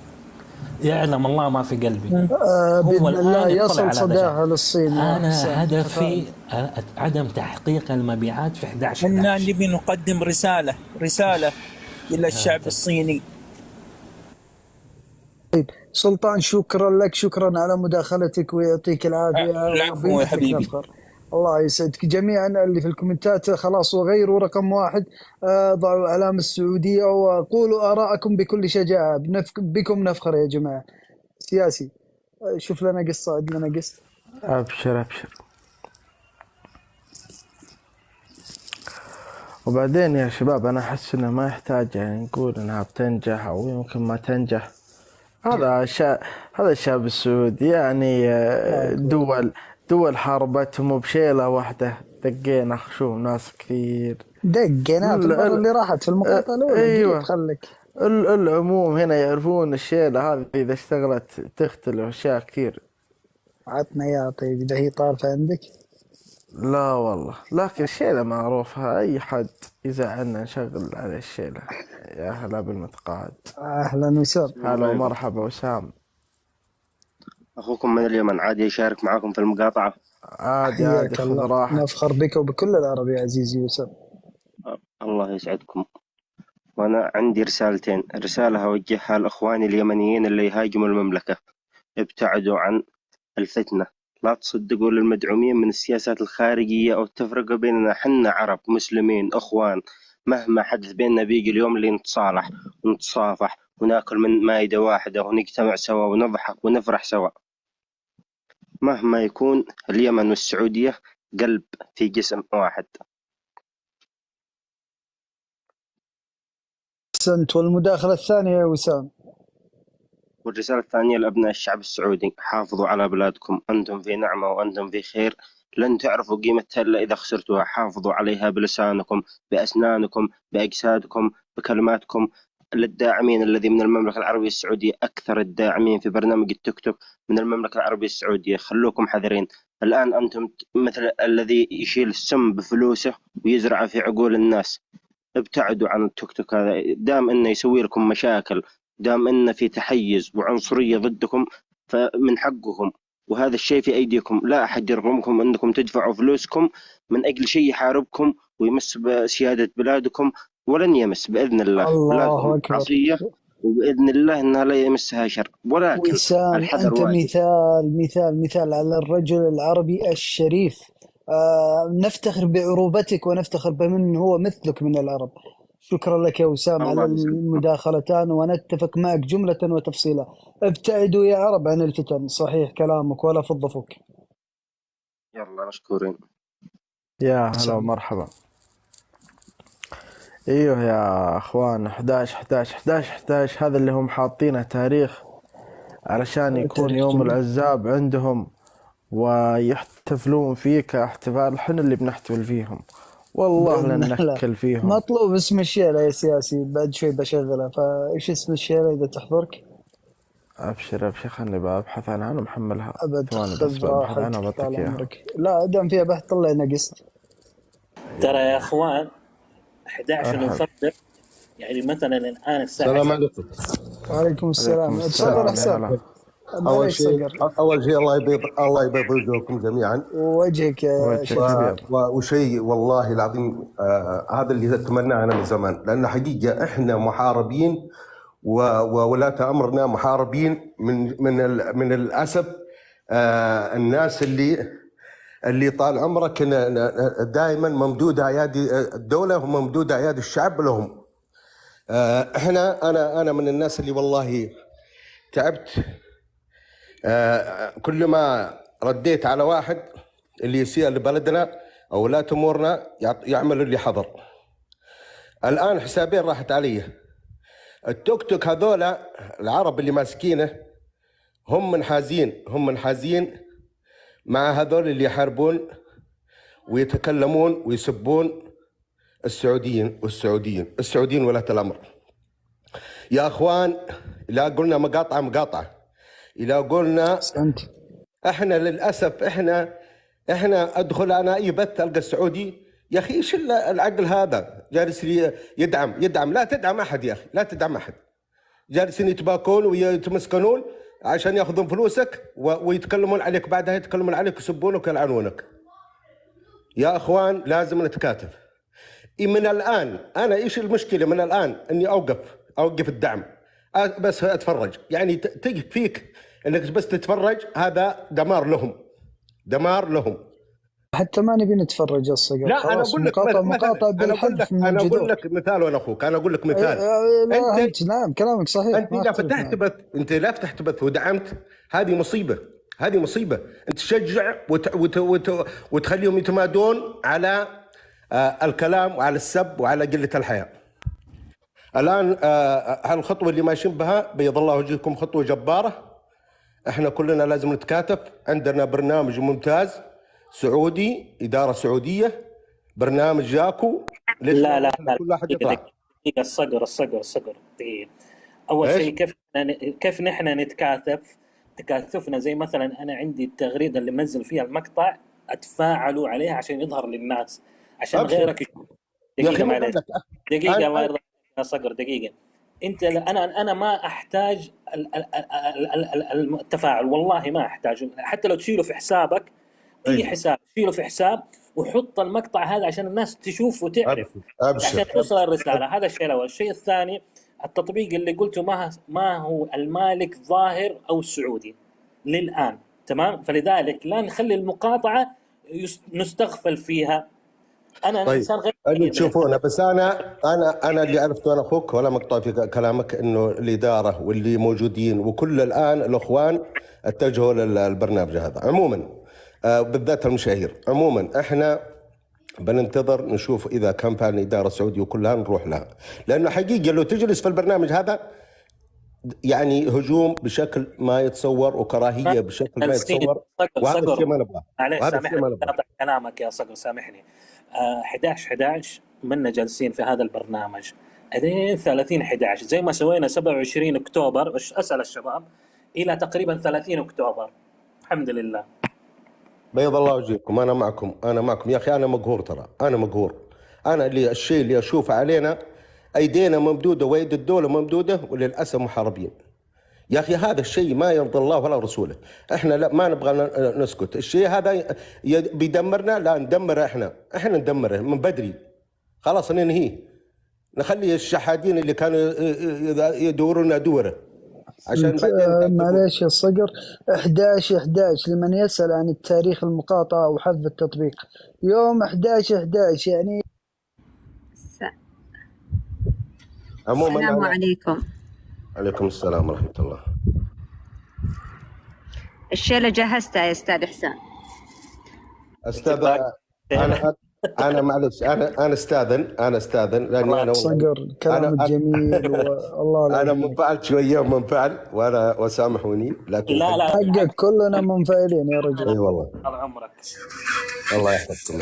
يعلم الله ما في قلبي. بإذن الله يصل صداها للصين. أنا هدفي عدم تحقيق المبيعات في 11/11. إحنا نبي نقدم رسالة إلى الشعب الصيني. طيب سلطان، شكرا لك، شكرا على مداخلتك ويعطيك العافية. العفو يا حبيبي. الله يسعدك جميعا اللي في الكومنتات، خلاص وغيروا رقم 1، ضعوا علامة السعودية وقولوا آراءكم بكل شجاعة، بكم نفخر يا جماعة. سياسي، شوف لنا قصة، عد لنا قصة. ابشر ابشر. وبعدين يا شباب انا احس انه ما يحتاج يعني نقول انها بتنجح او يمكن ما تنجح. هذا الشعب السعودي يعني دول حاربتهم بشيلة واحدة، دقينا خشوم ناس كثير. دقينا في المرة اللي راحت في المقاطعة الأولى. ايوه خلك العموم هنا يعرفون الشيلة هذه اذا اشتغلت تختلف اشياء كثير. عطنا يا طيب إذا هي طارفة عندك. لا والله، لكن الشيلة معروفة، اي حد يزعلنا نشغل على الشيلة. يا هلا بالمتقاعد. أهلا وسهلا. هلا ومرحبا وسام. أخوكم من اليمن، عادي يشارك معاكم في المقاطعة؟ عادي حياك خذ الله، راحتك. نفخر بك وبكل العرب يا عزيزي وسام. الله يسعدكم. وأنا عندي رسالتين، رسالة أوجهها لإخواني اليمنيين اللي يهاجموا المملكة: ابتعدوا عن الفتنة، لا تصدقوا للمدعومين من السياسات الخارجية أو التفرقة بيننا. حنا عرب مسلمين أخوان، مهما حدث بيننا بيجي اليوم اللي نتصالح ونتصافح وناكل من مائدة واحدة ونجتمع سوا ونضحك ونفرح سوا. مهما يكون اليمن والسعودية قلب في جسم واحد. أحسنت. والمداخلة الثانية يا وسام. والرسالة الثانية لأبناء الشعب السعودي: حافظوا على بلادكم، أنتم في نعمة وأنتم في خير، لن تعرفوا قيمتها إلا إذا خسرتوها. حافظوا عليها بلسانكم، بأسنانكم، بأجسادكم، بكلماتكم. للداعمين الذي من المملكة العربية السعودية، أكثر الداعمين في برنامج التيك توك من المملكة العربية السعودية، خلوكم حذرين. الآن أنتم مثل الذي يشيل السم بفلوسه ويزرعه في عقول الناس. ابتعدوا عن التيك توك هذا، دام انه يسوي لكم مشاكل، دام انه في تحيز وعنصرية ضدكم، فمن حقهم، وهذا الشيء في ايديكم. لا احد يرغمكم انكم تدفعوا فلوسكم من اجل شيء يحاربكم ويمس بسيادة بلادكم، ولن يمس باذن الله. الله بلادكم أكبر. عصية وباذن الله انها لا يمسها شر، ولكن وسام الحذر أنت واجب. مثال على الرجل العربي الشريف. نفتخر بعروبتك ونفتخر بمن هو مثلك من العرب. شكرا لك يا وسام على الله يسلمك. المداخلتان، ونتفق معك جملة وتفصيلا. ابتعدوا يا عرب عن الفتن. صحيح كلامك ولا فض فك. يلا مشكورين. يا هلا ومرحبا. ايوه يا اخوان، 11/11/11 هذا اللي هم حاطينه تاريخ علشان يكون تاريخ يوم جميل. العزاب عندهم ويحتفلون فيه كاحتفال. احنا اللي بنحتفل فيهم والله بإذن لن الله. نكل فيهم. مطلوب اسم الشيلة يا سياسي، بعد شوي بشغلها. فايش اسم الشيلة إذا تحضرك؟ ابشر خلني ببحث عنها انا محملها. أبد ثواني بس خذ ببحث عنها راحتك، وبعطيك طال اياها. عمرك. لا دام فيها بحث طلع نقص. ترى يا اخوان 11 أرحب. نوفمبر، يعني مثلا الان الساعه السلام 10. عليكم. وعليكم السلام. عليكم تفضل السلام يا أحسن. هلا. اول شيء الله يبيض وجوهكم جميعا. وجهك يا وجهك شيخ. ابيض. وشيء والله العظيم هذا اللي اتمناه انا من زمان، لان حقيقه احنا محاربين وولاة امرنا محاربين من الاسف. الناس اللي طال عمرك دائما ممدوده ايادي الدوله وممدوده ايادي الشعب لهم. انا من الناس اللي والله تعبت. كل ما رديت على واحد اللي يسيء لبلدنا او ولاة امورنا يعمل اللي حضر. الان حسابين راحت علي. التوك توك هذولا العرب اللي ماسكينه هم منحازين مع هذول اللي يحاربون ويتكلمون ويسبون السعوديين ولاة الامر. يا اخوان، لا قلنا مقاطعه، إذا قلنا احنا للاسف احنا ادخل انا اي بث القى السعودي يا اخي ايش العقل هذا جالس يدعم. لا تدعم احد يا اخي، لا تدعم احد. جالسين يتباكون ويتمسكنون عشان ياخذون فلوسك ويتكلمون عليك، بعدها يتكلمون عليك يسبونك ويلعنونك. يا اخوان لازم نتكاتف. من الان انا ايش المشكله من الان اني اوقف الدعم بس اتفرج؟ يعني تجي فيك انك بس تتفرج، هذا دمار لهم. حتى ما نبي نتفرج الصقر. لا انا خلاص اقول لك مقاطع بالحذف من انا اقول الجذور. لك مثال وانا اخوك، انا اقول لك مثال. لا انت نعم كلامك صحيح، انت ما اذا اختلف فتحت معك. بث، انت لا فتحت بث ودعمت، هذه مصيبه، هذه مصيبه. انت تشجع وتخليهم يتمادون على الكلام وعلى السب وعلى قله الحياء. الان هالخطوه اللي ماشيين بها بيض الله وجهكم خطوه جباره. احنا كلنا لازم نتكاتف. عندنا برنامج ممتاز سعودي، اداره سعوديه، برنامج جاكو. ليش لا لا كل واحد يطلع؟ دقيقة، الصقر دقيقة. أول شيء كيف نحن نتكاتف؟ تكاتفنا زي مثلا أنا عندي التغريدة اللي منزل فيها المقطع أتفاعلوا عليها عشان يظهر للناس، عشان غيرك يشوف. دقيقة معلش، دقيقة الله يرضى يا صقر، دقيقة. أنت أنا ما أحتاج التفاعل، والله ما أحتاج. حتى لو تشيله في حسابك، أي حساب شيله في حساب وحط المقطع هذا عشان الناس تشوف وتعرف، عشان توصل الرسالة. هذا الشيء الأول. الشيء الثاني، التطبيق اللي قلته ما هو المالك ظاهر أو السعودي للآن، تمام؟ فلذلك لا نخلي المقاطعة نستغفل فيها. أنا طيب. إنسان غير اللي تشوفونه، بس أنا اللي عرفته أنا أخوك، ولا مقطع في كلامك، إنه الإدارة واللي موجودين وكل الآن الأخوان اتجهوا للبرنامج هذا. عموما بالذات المشاهير، عموما احنا بننتظر نشوف اذا كان فعلا الاداره السعوديه وكلها نروح لها، لانه حقيقه لو تجلس في البرنامج هذا يعني هجوم بشكل ما يتصور وكراهيه بشكل ما يتصور، وهذا الشيء ما نبغاه. معليش سامحني اقطع كلامك يا صقر، سامحني. 11 منا جالسين في هذا البرنامج الين 30/11 زي ما سوينا 27 اكتوبر. اسال الشباب الى تقريبا 30 اكتوبر. الحمد لله. بيض الله وجهكم، انا معكم يا اخي. انا مقهور، ترى انا مقهور. انا الشيء اللي اشوفه علينا ايدينا ممدوده وايد الدوله ممدوده، وللاسف محاربين. يا اخي هذا الشيء ما يرضي الله ولا رسوله. احنا لا ما نبغى نسكت. الشيء هذا بيدمرنا، لا ندمره احنا ندمره من بدري. خلاص ننهيه، نخلي الشحادين اللي كانوا يدورون دوره عشان معليش يا الصقر. 11/11 لمن يسأل عن التاريخ المقاطعة وحذف التطبيق يوم 11/11 يعني. السلام عليكم. عليكم السلام ورحمة الله. الشيلة جهزتها يا أستاذ إحسان. أستاذ أنا معلش، أنا استاذن لاني انا صقر كلام جميل والله انا منفعل شويه ومنفعل، وانا وسامحوني، لكن لا حقك كلنا منفعلين يا رجل. اي والله. طال عمرك. الله يحفظكم.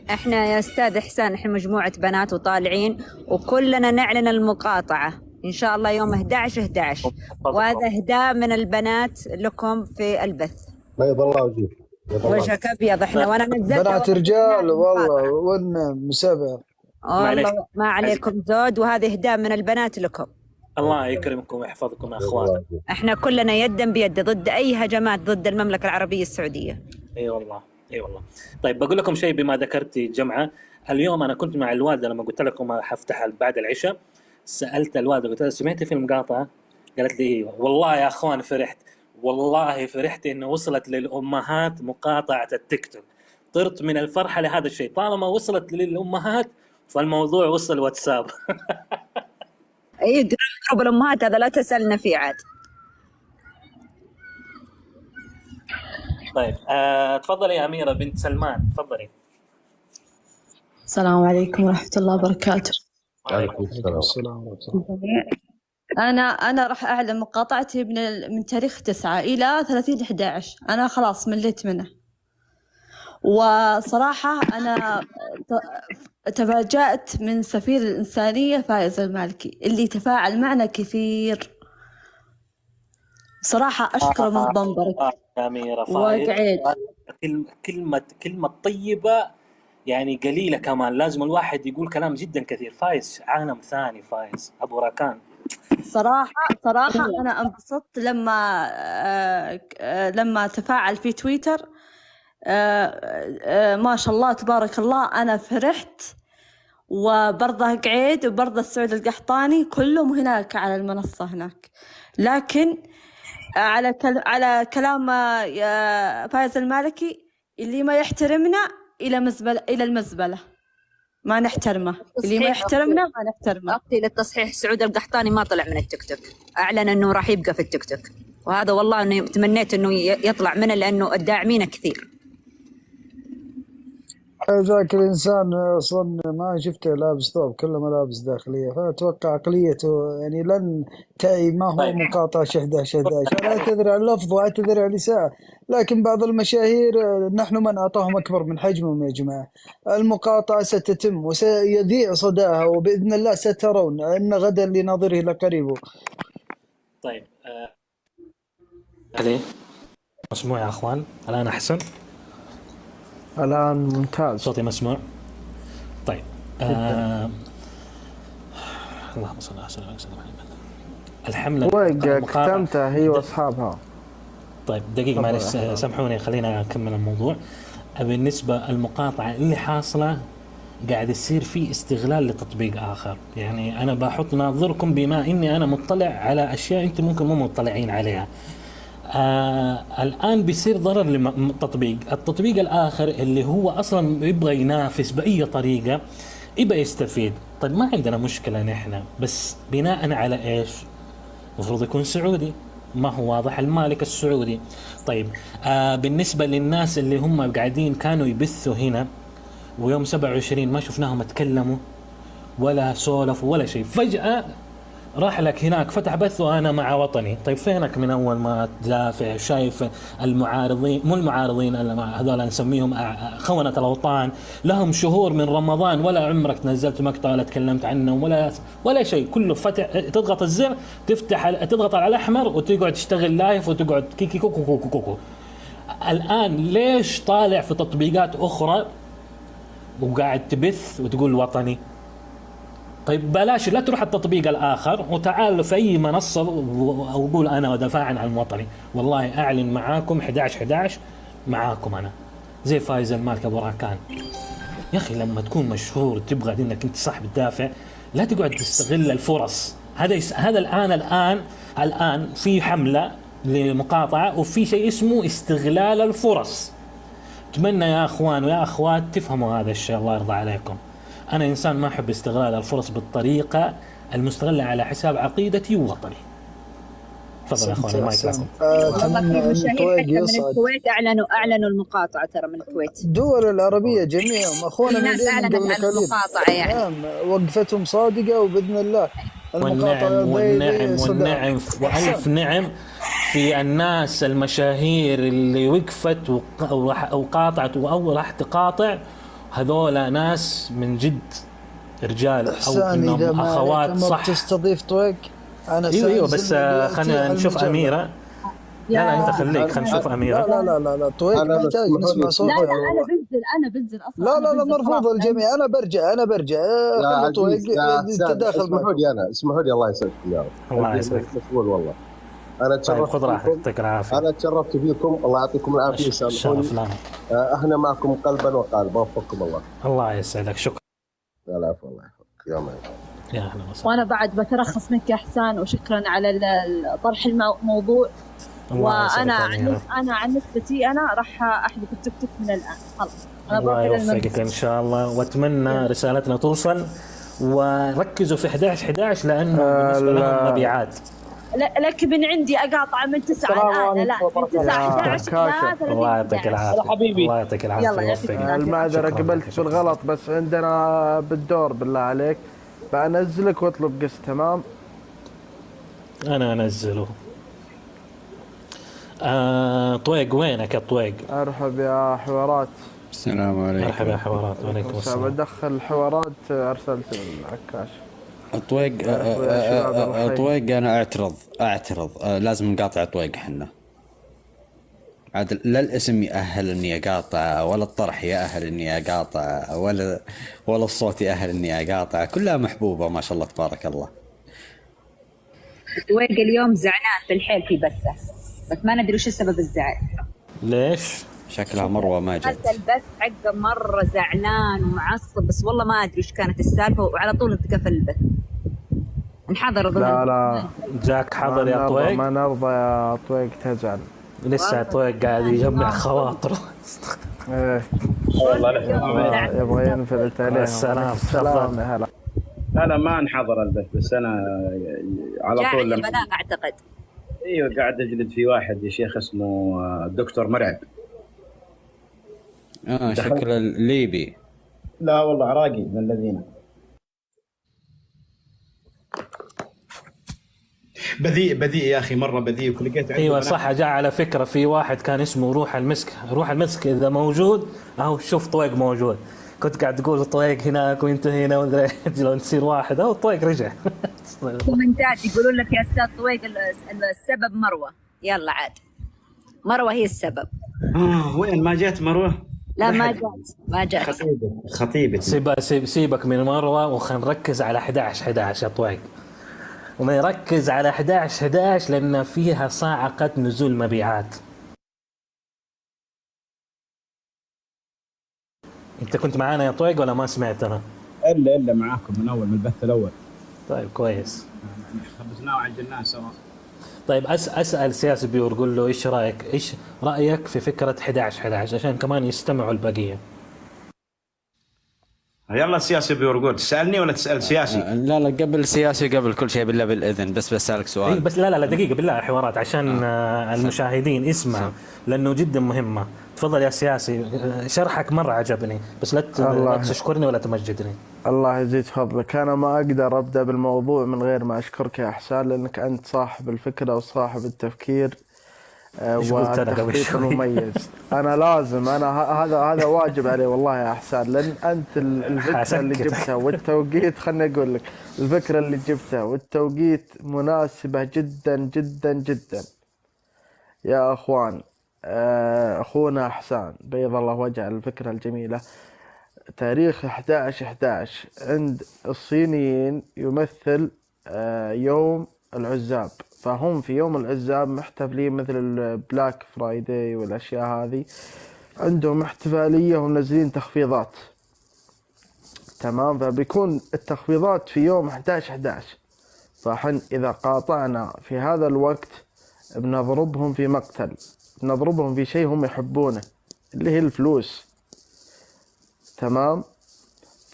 احنا يا استاذ احسان احنا مجموعة بنات وطالعين وكلنا نعلن المقاطعة ان شاء الله يوم 11/11، وهذا اهداء من البنات لكم في البث. بيض الله وجهك. وجهك ابيض. احنا وانا نزلت بنات رجال والله ودنا مسابقة. والله ما عليكم زود، وهذا اهداء من البنات لكم. الله يكرمكم ويحفظكم يا اخوان. احنا كلنا يدا بيد ضد اي هجمات ضد المملكة العربية السعودية. اي والله اي والله. طيب بقول لكم شيء بما ذكرتي جمعة. اليوم انا كنت مع الوالده لما قلت لكم حفتح بعد العشاء، سالت الوالده قلت لها سمعتي في المقاطعه؟ قالت لي ايوه. والله يا اخوان فرحت، والله فرحت انه وصلت للامهات مقاطعه التيك توك. طرت من الفرحه لهذا الشيء. طالما وصلت للامهات فالموضوع وصل واتساب. اي جروب الامهات هذا لا تسالنا فيه عاد. طيب تفضلي يا اميره بنت سلمان، تفضلي. السلام عليكم ورحمة الله وبركاته. عليكم السلام ورحمة الله. أنا راح أعلن مقاطعتي من تاريخ 9 إلى 30/11. أنا خلاص مليت منه، وصراحة أنا تفاجأت من سفير الإنسانية فايز المالكي اللي تفاعل معنا كثير. صراحة أشكره من ضمبرك يا أميرة فايز. وقعيد. كلمة طيبة يعني قليلة كمان، لازم الواحد يقول كلام جدا كثير. فايز عالم ثاني، فايز أبو راكان. صراحة أنا انبسطت لما تفاعل في تويتر. ما شاء الله تبارك الله، أنا فرحت. وبرضه قعيد وبرضه السعود القحطاني كلهم هناك على المنصة هناك. لكن على كلام فايز المالكي، اللي ما يحترمنا إلى المزبلة ما نحترمه، اللي ما يحترمنا ما نحترمه. أختي للتصحيح، سعود القحطاني ما طلع من التيك توك، أعلن أنه راح يبقى في التيك توك، وهذا والله أني تمنيت أنه يطلع منه لأنه الداعمين كثير. ذاك الإنسان أصلا ما شفته لابس ثوب، كله ملابس داخلية، فأتوقع عقليته يعني لن تعي ما هو مقاطعة 11/11. أنا أعتذر عن اللفظ وأعتذر عن الإساءة، لكن بعض المشاهير نحن من أعطاهم أكبر من حجمهم يا جماعة. المقاطعة ستتم وسيذيع صداها، وبإذن الله سترون أن غدا لناظره لقريب. طيب عليه مسموع يا أخوان؟ الآن أحسن؟ الآن ممتاز، صوتي مسموع؟ طيب اللهم صل على سيدنا محمد. الحملة ختمتها هي وأصحابها. طيب دقيقة معلش سامحوني، خلينا أكمل الموضوع. بالنسبة المقاطعة اللي حاصلة قاعد يصير في استغلال لتطبيق آخر. يعني أنا بحط ناظركم بما إني أنا مطلع على أشياء أنتم ممكن مو مطلعين عليها. الآن بيصير ضرر للتطبيق. التطبيق الآخر اللي هو أصلا يبغى ينافس بأي طريقة، يبغى يستفيد. طيب ما عندنا مشكلة نحن، بس بناء على إيش؟ مفروض يكون سعودي، ما هو واضح المالك السعودي. طيب بالنسبة للناس اللي هم قاعدين كانوا يبثوا هنا، ويوم 27 ما شفناهم اتكلموا ولا سولفوا ولا شيء، فجأة راح لك هناك فتح بث وأنا مع وطني. طيب فينك من أول ما تدافع؟ شايف المعارضين، مو المعارضين هذول نسميهم خونة الأوطان، لهم شهور من رمضان ولا عمرك نزلت مقطع ولا تكلمت عنهم ولا شيء. كله فتح، تضغط الزر تضغط على الأحمر وتقعد تشتغل لايف وتقعد كيكي كوكو كوكو كوكو. الآن ليش طالع في تطبيقات أخرى وقاعد تبث وتقول وطني؟ طيب بلاش، لا تروح التطبيق الآخر وتعال في أي منصة وقول أنا ودافع عن وطني. والله أعلن معاكم 11/11 معاكم أنا، زي فايز المالك أبو راكان. يا أخي لما تكون مشهور تبغى إنك أنت صاحب تدافع، لا تقعد تستغل الفرص. هذا الآن في حملة لمقاطعة، وفي شيء اسمه استغلال الفرص. أتمنى يا أخوان ويا أخوات تفهموا هذا الشيء، الله يرضى عليكم. أنا إنسان ما أحب استغلال الفرص بالطريقة المستغلة على حساب عقيدتي ووطني. تفضل يا أخوان المايك لكم. أتمنى أن الكويت أعلنوا المقاطعة، ترى من الكويت. الدول العربية جميعهم أخونا الناس أعلنت عن المقاطعة يعني. وقفتهم صادقة وبإذن الله والنعم وألف نعم في الناس المشاهير اللي وقفت وقاطعت أو راح تقاطع. هذول ناس من جد رجال، أو إنهم أخوات صح. تستضيف طويق. أيوة بس خلينا نشوف أميرة. لا أنت خليك، خلينا نشوف أميرة. لا طويق محتاج نسمع صوتها. أنا بنزل أصلا. لا مرفوض الجميع. أنا برجع خلوا طويق تداخل. اسمحوا لي الله يسعدكم يا رب. الله يسعدك. مشغول والله. أنا تشرفت يعطيك العافية. أنا تشرفت فيكم، الله يعطيكم العافية. سامحوني. احنا معكم قلبا وقالبا، وفقكم الله. الله يسعدك، شكرا. العفو، الله يحفظك. يا يا اهلا وسهلا. وأنا بعد بترخص منك يا إحسان، وشكرا على طرح الموضوع. وأنا أنا عن نسبتي أنا راح أحذف التيك توك من الآن خلاص. أنا الله بروح إلى يوفقك إن شاء الله، وأتمنى رسالتنا توصل، وركزوا في 11 لأنه بالنسبة لهم مبيعات. لك من عندي أقاطع من 9 الآن، لا من 9 11 لا. الله يعطيك العافية حبيبي، الله يعطيك العافية. يلا يعطيك العافية. المعذرة قبلت بالغلط، بس عندنا بالدور بالله عليك بنزلك واطلب قسط. تمام أنا أنزله. طويق وينك يا طويق؟ ارحب يا حوارات. السلام عليكم. مرحبا يا حوارات. وعليكم السلام. بدخل حوارات ارسلت العكاش. طويق انا اعترض لازم نقاطع طويق. حنا عاد لا الاسم يأهل اني اقاطع، ولا الطرح يأهل اني اقاطع، ولا الصوت يأهل اني اقاطع، كلها محبوبة ما شاء الله تبارك الله. طويق اليوم زعلان في الحيل في بثه، بس ما ندري وش السبب الزعل. ليش؟ شكلها مروة ما جت. البث حقه مرة زعلان ومعصب، بس والله ما ادري وش كانت السالفة، وعلى طول اتقفل البث. انحضر. لا جاك حضر يا طويق. ما نرضى يا طويق تزعل. لسه طويق قاعد يجمع خواطره. ايه والله يبغى ينفلت عليه. السلام. هلا. لا ما انحضر البث، بس انا على طول لما بلاغ اعتقد. ايوه قاعد اجلد في واحد يا شيخ اسمه الدكتور مرعب. شكله ليبي. لا والله عراقي من الذين. بذيء يا اخي، مره بذيء. ولقيت ايوه صح. جاء على فكره في واحد كان اسمه روح المسك اذا موجود اهو. شوف طويق موجود، كنت قاعد تقول طويق هناك وانت هنا لو نصير واحد اهو. طويق رجع. كومنتات يقولون لك يا استاذ طويق السبب مروه. يلا عاد مروه هي السبب. وين ما جات مروه؟ لا ما جات خطيبتي. سيبك من مروه وخلينا نركز على 11 يا طويق. ونركز على 11 لأن فيها صاعقة نزول مبيعات. أنت كنت معانا يا طويق ولا ما سمعتنا؟ إلا معاكم من أول، من البث الأول. طيب كويس. خبزناه وعجلناه سوا. طيب أسأل سياسي بيور، قول له إيش رأيك في فكرة 11 عشان كمان يستمعوا البقية. يلا سياسي بيور، تسألني ولا تسأل سياسي؟ لا قبل سياسي، قبل كل شيء بالله بالإذن بس بسألك سؤال. إيه بس لا دقيقة بالله حوارات عشان المشاهدين اسمع لأنه جدا مهمة. تفضل يا سياسي، شرحك مرة عجبني، بس لا تشكرني ولا تمجدني. الله يزيد فضلك. أنا ما أقدر أبدأ بالموضوع من غير ما أشكرك يا إحسان، لأنك أنت صاحب الفكرة وصاحب التفكير والتخطيط المميز. أنا لازم هذا واجب علي والله يا إحسان، لأن أنت الفكرة اللي جبتها والتوقيت، خلني أقول لك الفكرة اللي جبتها والتوقيت مناسبة جدا جدا جدا يا أخوان. أخونا إحسان بيض الله وجهه الفكرة الجميلة. تاريخ 11/11 عند الصينيين يمثل يوم العزاب، فهم في يوم العزاب محتفلين مثل البلاك فرايداي والأشياء هذه، عندهم احتفالية ومنزلين تخفيضات. تمام، فبيكون التخفيضات في يوم 11/11، فحن إذا قاطعنا في هذا الوقت بنضربهم في مقتل، بنضربهم في شيء هم يحبونه اللي هي الفلوس. تمام،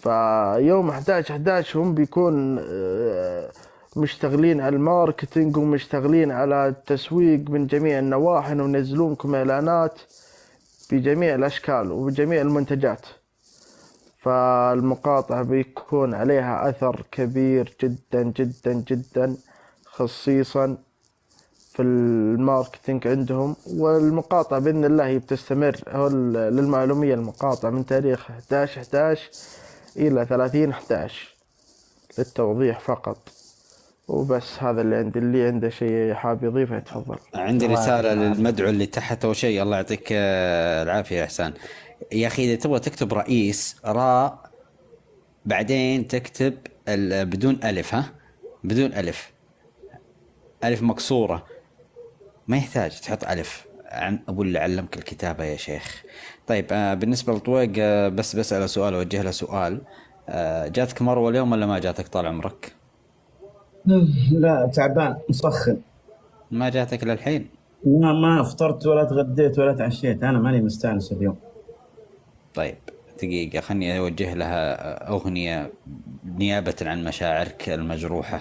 فيوم 11/11 هم بيكون مشتغلين على الماركتينج ومشتغلين على التسويق من جميع النواحي، وننزلونكم إعلانات بجميع الأشكال وبجميع المنتجات. فالمقاطعة بيكون عليها أثر كبير جدا جدا جدا، خصيصا في الماركتينج عندهم. والمقاطعة بإذن الله بتستمر. للمعلومية المقاطعة من تاريخ 11/11 إلى 30/11 للتوضيح فقط. وبس هذا اللي عندي. اللي عنده شيء حاب يضيفه يتفضل. عندي رسالة للمدعو اللي تحت أو شيء. الله يعطيك العافية يا إحسان. يا أخي إذا تبغى تكتب رئيس راء بعدين تكتب بدون ألف، بدون ألف مكسورة، ما يحتاج تحط ألف. أبو اللي علمك الكتابة يا شيخ. طيب بالنسبة لطويق بس بسأله سؤال، أوجه له سؤال. جاتك مروه اليوم ولا ما جاتك طال عمرك؟ لا تعبان مسخن. ما جاتك للحين؟ ما فطرت ولا تغديت ولا تعشيت، انا ماني مستانس اليوم. طيب دقيقة خلني أوجه لها أغنية نيابة عن مشاعرك المجروحة.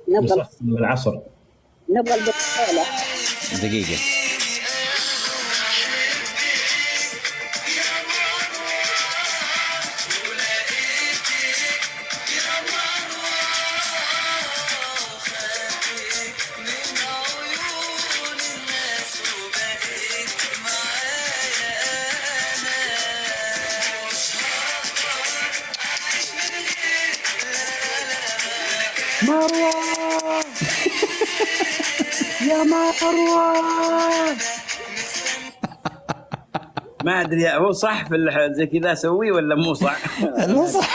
مسخن من العصر. نبغى البطولة. دقيقة. مروة يا مروة. ما ادري هو صح في زي كذا اسويه ولا مو صح؟ مو صح.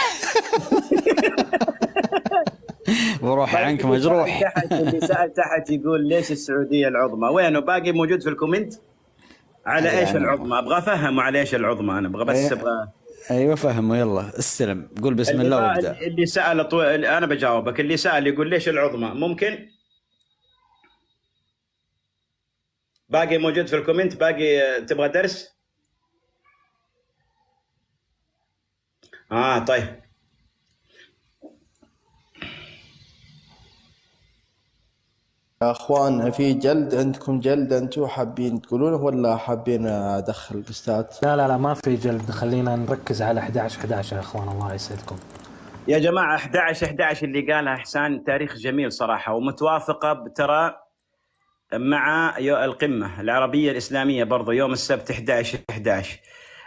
وروح عنك مجروح. تحت اللي سأل تحت يقول ليش السعودية العظمى؟ وينه باقي موجود في الكومنت؟ على ايش العظمى؟ ابغى افهمه على ايش العظمى، انا ابغى بس ابغى. ايوه فهمه. يلا استلم، قول بسم الله وابدا. اللي سأل انا بجاوبك. اللي سأل يقول ليش العظمى؟ ممكن باقي موجود في الكومنت؟ باقي تبغى درس؟ طيب. يا اخوان في جلد عندكم؟ جلد انتم حابين تقولونه ولا حابين ادخل بوستات؟ لا ما في جلد، خلينا نركز على 11/11 يا اخوان. الله يسعدكم يا جماعة. 11/11 اللي قالها إحسان تاريخ جميل صراحة، ومتوافقة ترى مع القمة العربية الإسلامية برضو يوم السبت 11/11.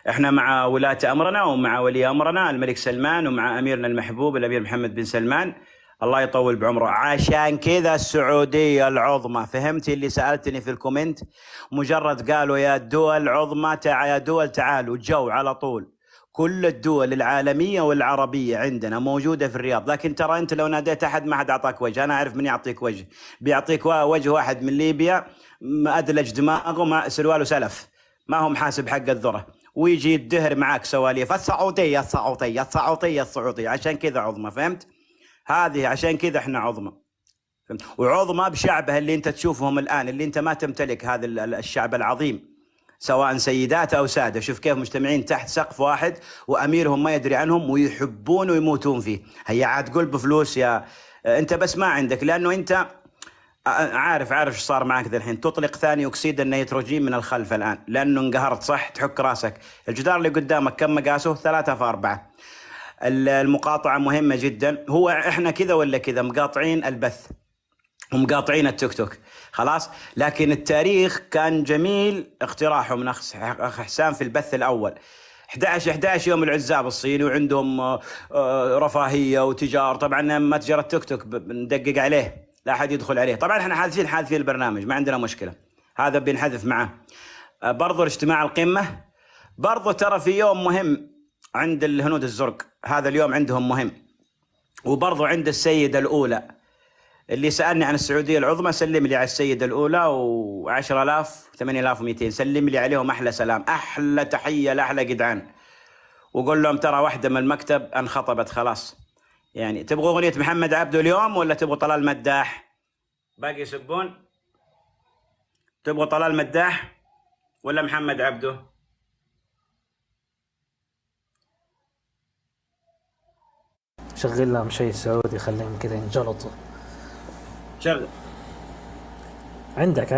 احنا مع ولاة أمرنا ومع ولي أمرنا الملك سلمان، ومع أميرنا المحبوب الأمير محمد بن سلمان الله يطول بعمره. عشان كذا السعودية العظمى. فهمتي اللي سألتني في الكومنت؟ مجرد قالوا يا دول عظمى يا دول تعالوا، جو على طول. كل الدول العالمية والعربية عندنا موجودة في الرياض. لكن ترى أنت لو ناديت أحد ما حد أعطاك وجه. أنا أعرف من يعطيك وجه. بيعطيك وجه واحد من ليبيا أدلج دماغه سرواله سلف، ما هم حاسب حق الذرة، ويجي يدهر معاك سواليف السعودية السعودية السعودية السعودية. عشان كذا عظمى. فهمت؟ هذه عشان كذا احنا عظمى. وعظمى بشعبها اللي انت تشوفهم الآن، اللي انت ما تمتلك هذا الشعب العظيم سواء سيدات أو سادة. شوف كيف مجتمعين تحت سقف واحد وأميرهم ما يدري عنهم ويحبون ويموتون فيه. هي عاد قول بفلوس يا انت، بس ما عندك، لأنه انت عارف ايش صار معك ذا الحين. تطلق ثاني أكسيد النيتروجين من الخلف الآن لأنه انقهرت. صح؟ تحك راسك. الجدار اللي قدامك كم مقاسه؟ 3x4. المقاطعة مهمة جدا. هو احنا كذا ولا كذا مقاطعين البث ومقاطعين التيك توك خلاص. لكن التاريخ كان جميل اقتراحه من أخ حسام في البث الأول. 11/11 يوم العزاب الصيني، وعندهم رفاهية وتجار. طبعا متجر التيك توك ندقق عليه، لا أحد يدخل عليه. طبعا احنا حاذفين البرنامج، ما عندنا مشكلة، هذا بنحذف معه. برضو الاجتماع القمة برضو ترى في يوم مهم عند الهنود الزرق. هذا اليوم عندهم مهم. وبرضو عند السيدة الأولى. اللي سألني عن السعودية العظمى سلم لي على السيدة الأولى و10,000 8,200. سلم لي عليهم أحلى سلام، أحلى تحية لأحلى جدعان. وقول لهم ترى واحدة من المكتب انخطبت خلاص. يعني تبغوا أغنية محمد عبده اليوم ولا تبغوا طلال مداح؟ باقي يسبون. تبغوا طلال مداح ولا محمد عبده؟ شغل لهم شيء سعودي خليهم كذا ينجلطوا. شغل. عندك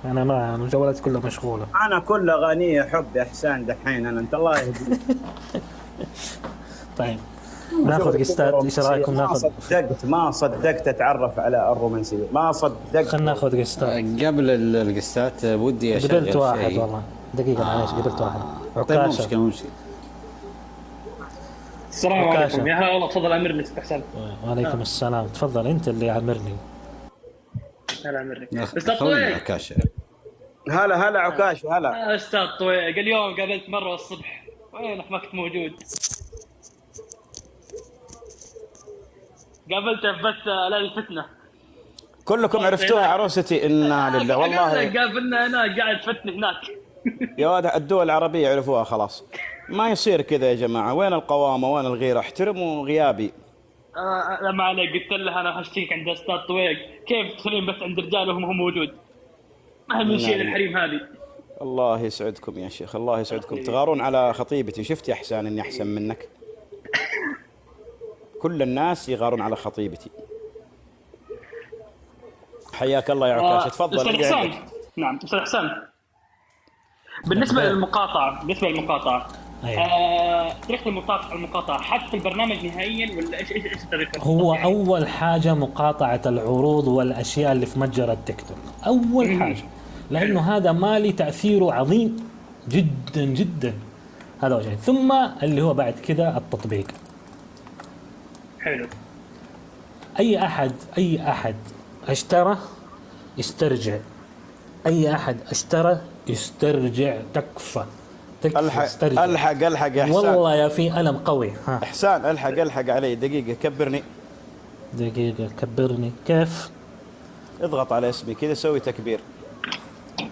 انا ما الجوالات كلها مشغوله. انا كل اغانيه حب يا حسان دحين. انا انت الله يهديك. طيب ناخذ قستات. ايش رايكم ناخذ؟ ما صدقت اتعرف على الرومانسيه، ما صدقت. خلينا ناخذ قستات. قبل القستات ودي اشغل قبلت واحد شيء. والله دقيقه معليش قبلت واحد. عكاشة. مشكلة. السلام عليكم. يا هلا والله. تفضل امرني استاذ حسن. وعليكم السلام. تفضل انت اللي امرني. هلا امرني استاذ طويق. عكاشة. هلا عكاش. هلا استاذ طويق. اليوم قابلت مره الصبح. وينك ما كنت موجود؟ قابلته في بث ليلة الفتنة. كلكم عرفتوها عروستي. إنا لله والله. قابلنا هناك قاعد فتني هناك. يا واد الدول العربية عرفوها خلاص. ما يصير كذا يا جماعة، وين القوامة وين الغيرة؟ احترموا غيابي. لا ما عليك، قلت له انا هشتيك عند استاذ طويق، كيف تدخلين بس عند رجال وهم هو موجود؟ ما من شيء الحريم هذه. الله يسعدكم يا شيخ، الله يسعدكم. تغارون على خطيبتي. شفت يا حسان اني احسن منك؟ كل الناس يغارون على خطيبتي. حياك الله يا عكاش. تفضل. استاذ حسام. نعم استاذ حسام، بالنسبه للمقاطعه طريقه المقاطعه حط في البرنامج نهائيا ولا ايش الطريقه؟ هو اول حاجه مقاطعه العروض والاشياء اللي في متجر التيك توك، اول حاجه، لانه هذا مالي تاثيره عظيم جدا جدا. هذا وجه. ثم اللي هو بعد كده التطبيق. حلو. اي احد اشترى يسترجع، اي احد اشترى يسترجع. تكفى الحق يا حسان. والله يا في ألم قوي. ها حسان الحق علي دقيقة، كبرني. دقيقة كبرني كيف؟ اضغط على اسمي كذا، سوي تكبير.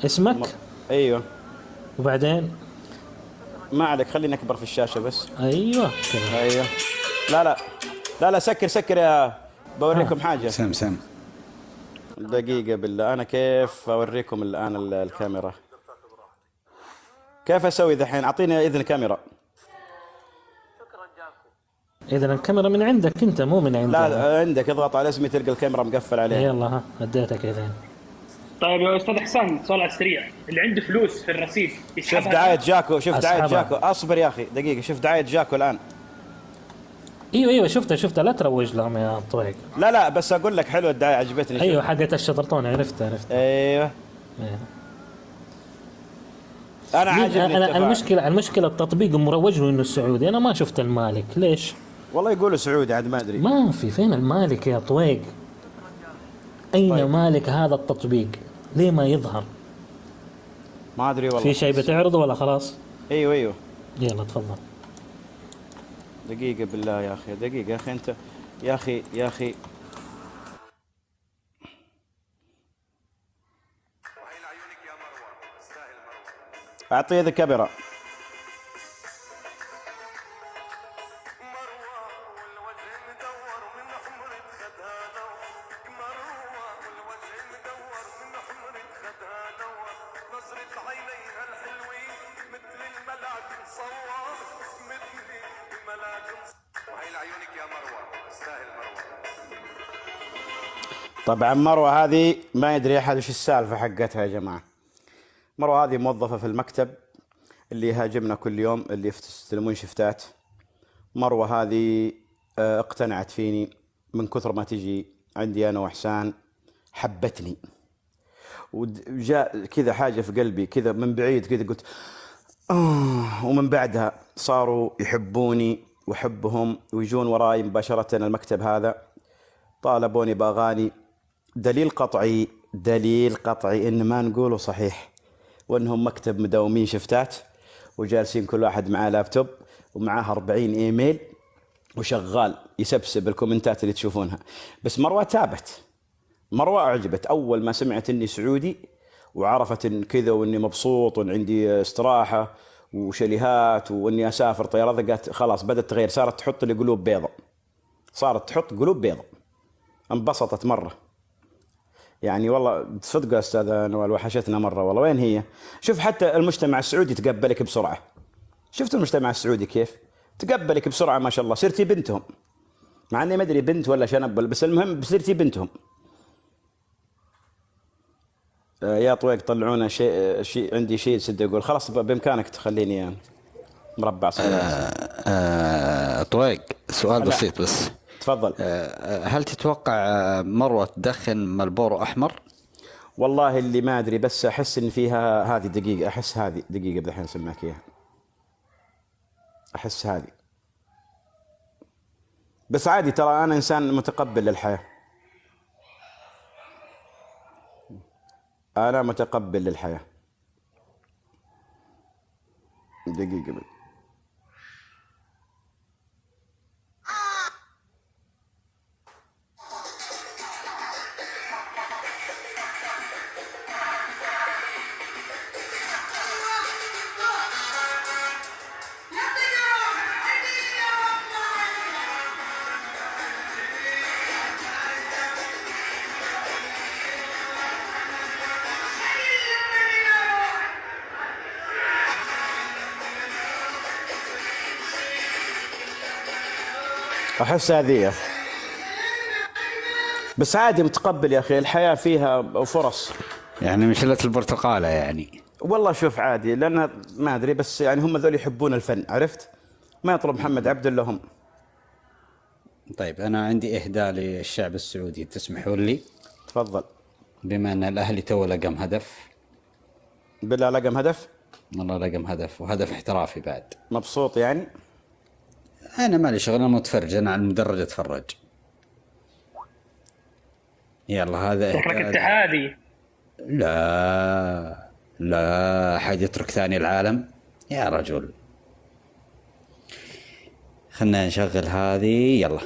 اسمك؟ ايوه. وبعدين؟ ما عليك، خليني اكبر في الشاشة بس. ايوه كذا. ايوه. لا سكر يا بوريكم حاجة. سم دقيقة بالله، انا كيف اوريكم الان الكاميرا؟ كيف اسوي ذحين؟ اعطيني اذن كاميرا. اذا الكاميرا من عندك انت مو من عندك. لا عندك، اضغط على اسمي تلقى الكاميرا مقفل عليها. يلا ها اديتك اذن. طيب يا استاذ حسام، سؤال على السريع، اللي عنده فلوس في الرصيد شوف دعاية جاكو، اصبر يا اخي دقيقة، شوف دعاية جاكو الان. ايوه شفتها، لا تروج لهم يا طويق. لا بس اقول لك حلوة الدعاية، عجبتني. ايوه حقت الشطرطون، عرفتها. ايوه. انا عاجبني المشكله التطبيق مروج له انه السعودي، انا ما شفت المالك. ليش؟ والله يقولوا سعودي عاد ما ادري. ما في. فين المالك يا طويق؟ اين طيب. مالك هذا التطبيق؟ ليه ما يظهر؟ ما ادري والله. في شيء بتعرضه ولا خلاص؟ ايوه. يلا تفضل. دقيقة بالله يا اخي، دقيقة يا اخي انت يا اخي اعطيه ذا كاميرا. طبعا مروة هذه ما يدري احد وش السالفة حقتها يا جماعة. مروة هذه موظفة في المكتب اللي يهاجمنا كل يوم، اللي يستلمون شفتات. مروة هذه اقتنعت فيني من كثر ما تجي عندي أنا وحسان، حبتني وجاء كذا حاجة في قلبي كذا من بعيد كذا، قلت ومن بعدها صاروا يحبوني وحبهم ويجون وراي مباشرة المكتب هذا، طالبوني بأغاني. دليل قطعي إن ما نقوله صحيح، وأنهم مكتب مداومين شفتات وجالسين كل واحد معاه لابتوب ومعاه 40 إيميل وشغال يسبسب الكومنتات اللي تشوفونها. بس مروة تابت، مروة أعجبت أول ما سمعت إني سعودي وعرفت إن كذا وإني مبسوط وإن عندي استراحة وشاليهات وإني أسافر طيارة، قالت خلاص بدأت تغير، صارت تحط لي قلوب بيضة، صارت تحط قلوب بيضة. انبسطت مرة يعني، والله صدق يا أستاذ نوال وحشتنا مرة والله. وين هي؟ شوف حتى المجتمع السعودي تقبلك بسرعة. شفت المجتمع السعودي كيف تقبلك بسرعة ما شاء الله، صرتي بنتهم، مع اني ما ادري بنت ولا شنب، بس المهم صرتي بنتهم. يا طويق طلعونا شيء عندي شيء سد يقول خلاص بامكانك تخليني مربع صغير. طويق سؤال بسيط بس. تفضل. هل تتوقع مروة تدخن مالبورو احمر؟ والله اللي ما ادري، بس احس ان فيها هذه دقيقة، احس هذه دقيقة بدحين اسمعك اياها، احس هذه. بس عادي ترى انا انسان متقبل للحياة، انا متقبل للحياة. دقيقة احس هذه بس عادي، متقبل يا اخي، الحياه فيها فرص. يعني مشلة البرتقالة يعني. والله شوف عادي، لان ما ادري، بس يعني هم ذول يحبون الفن، عرفت؟ ما يطلب محمد عبد لهم. طيب انا عندي اهداء للشعب السعودي، تسمحوا لي؟ تفضل. بما ان الاهلي تو لقم هدف. بالله لقم هدف؟ والله لقم هدف، وهدف احترافي بعد. مبسوط يعني؟ انا مالي شغل، انا متفرج، انا على المدرج اتفرج. يلا هذا شكلك اتحادي. لا حد يترك ثاني العالم يا رجل. خلنا نشغل هذه، يلا.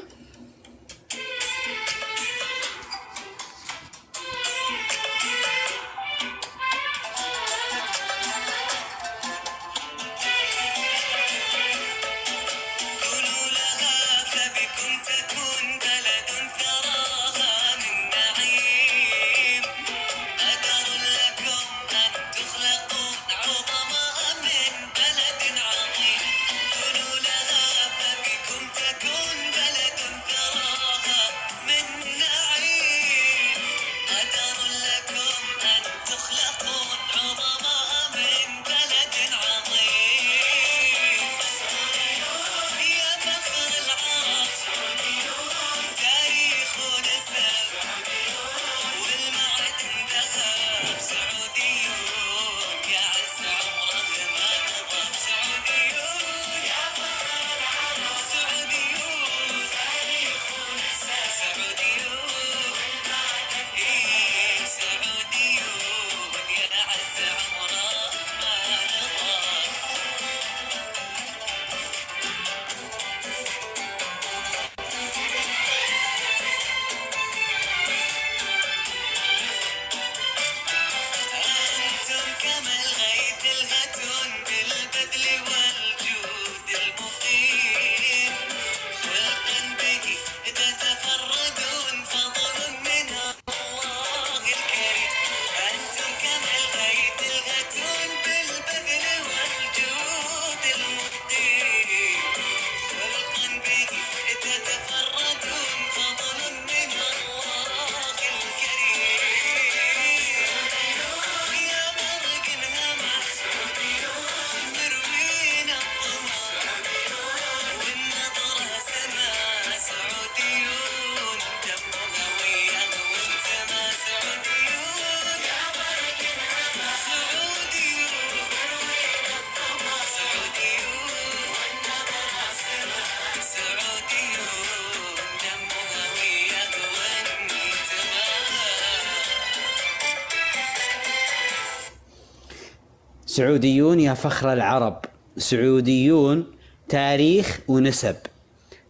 سعوديون يا فخر العرب، سعوديون تاريخ ونسب،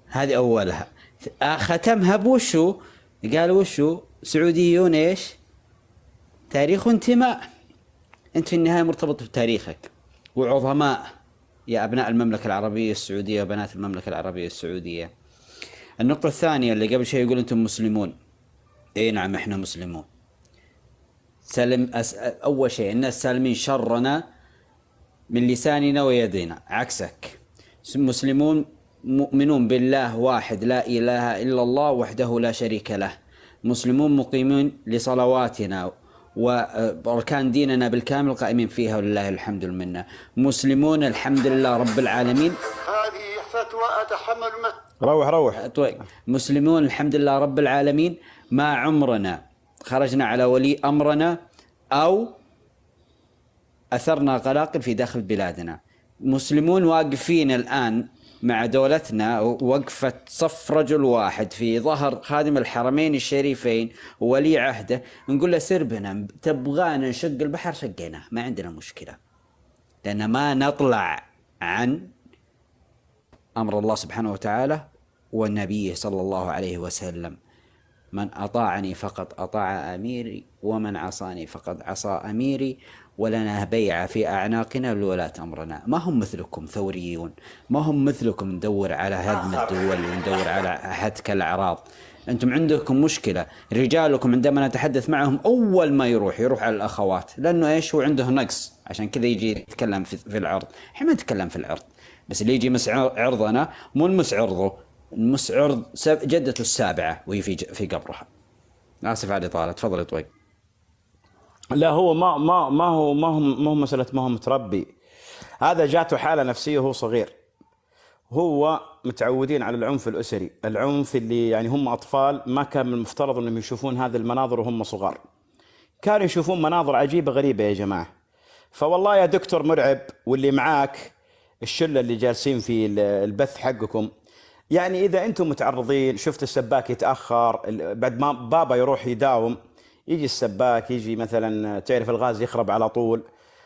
هذه أولها. ختمها بوشو؟ قالوا وشو؟ سعوديون إيش؟ تاريخ وانتماء. أنت في النهاية مرتبط بتاريخك، وعظماء يا أبناء المملكة العربية السعودية وبنات المملكة العربية السعودية. النقطة الثانية اللي قبل شيء يقول أنتم مسلمون. إيه نعم إحنا مسلمون. أول شيء الناس سالمين شرنا من لساننا ويدينا، عكسك. مسلمون مؤمنون بالله واحد لا إله إلا الله وحده لا شريك له، مسلمون مقيمين لصلواتنا وأركان ديننا بالكامل قائمين فيها ولله الحمد والمنة. مسلمون الحمد لله رب العالمين. هذه فتوى أتحمل روح مسلمون الحمد لله رب العالمين، ما عمرنا خرجنا على ولي أمرنا أو أثرنا قلاقل في داخل بلادنا. مسلمون واقفين الآن مع دولتنا وقفة صف رجل واحد في ظهر خادم الحرمين الشريفين وولي عهده، نقول له سر بنا، تبغانا نشق البحر شقيناه، ما عندنا مشكلة، لأن ما نطلع عن أمر الله سبحانه وتعالى والنبي صلى الله عليه وسلم. من أطاعني فقد أطاع أميري، ومن عصاني فقد عصى أميري، ولنا بيعة في أعناقنا لولاة أمرنا. ما هم مثلكم ثوريون، ما هم مثلكم ندور على هدم الدول وندور على هتك الأعراض. أنتم عندكم مشكلة، رجالكم عندما نتحدث معهم أول ما يروح على الأخوات، لأنه إيش هو عنده نقص، عشان كذا يجي يتكلم في العرض. إحنا ما نتكلم في العرض، بس اللي يجي مس عرضنا مو نمس عرضه، مسعر جدته السابعة وهي في قبرها. آسف على الإطالة، تفضل يا طويق. لا هو ما هو مسألة ما هو متربي، هذا جاته حالة نفسية وهو صغير. هو متعودين على العنف الأسري، العنف اللي يعني هم أطفال ما كان من المفترض أنهم يشوفون هذه المناظر وهم صغار، كانوا يشوفون مناظر عجيبة غريبة يا جماعة. فوالله يا دكتور مرعب واللي معاك الشلة اللي جالسين في البث حقكم، يعني إذا أنتم متعرضين، شفت السباك يتأخر بعد ما بابا يروح يداوم، يجي السباك يجي مثلا تعرف الغاز يخرب على طول،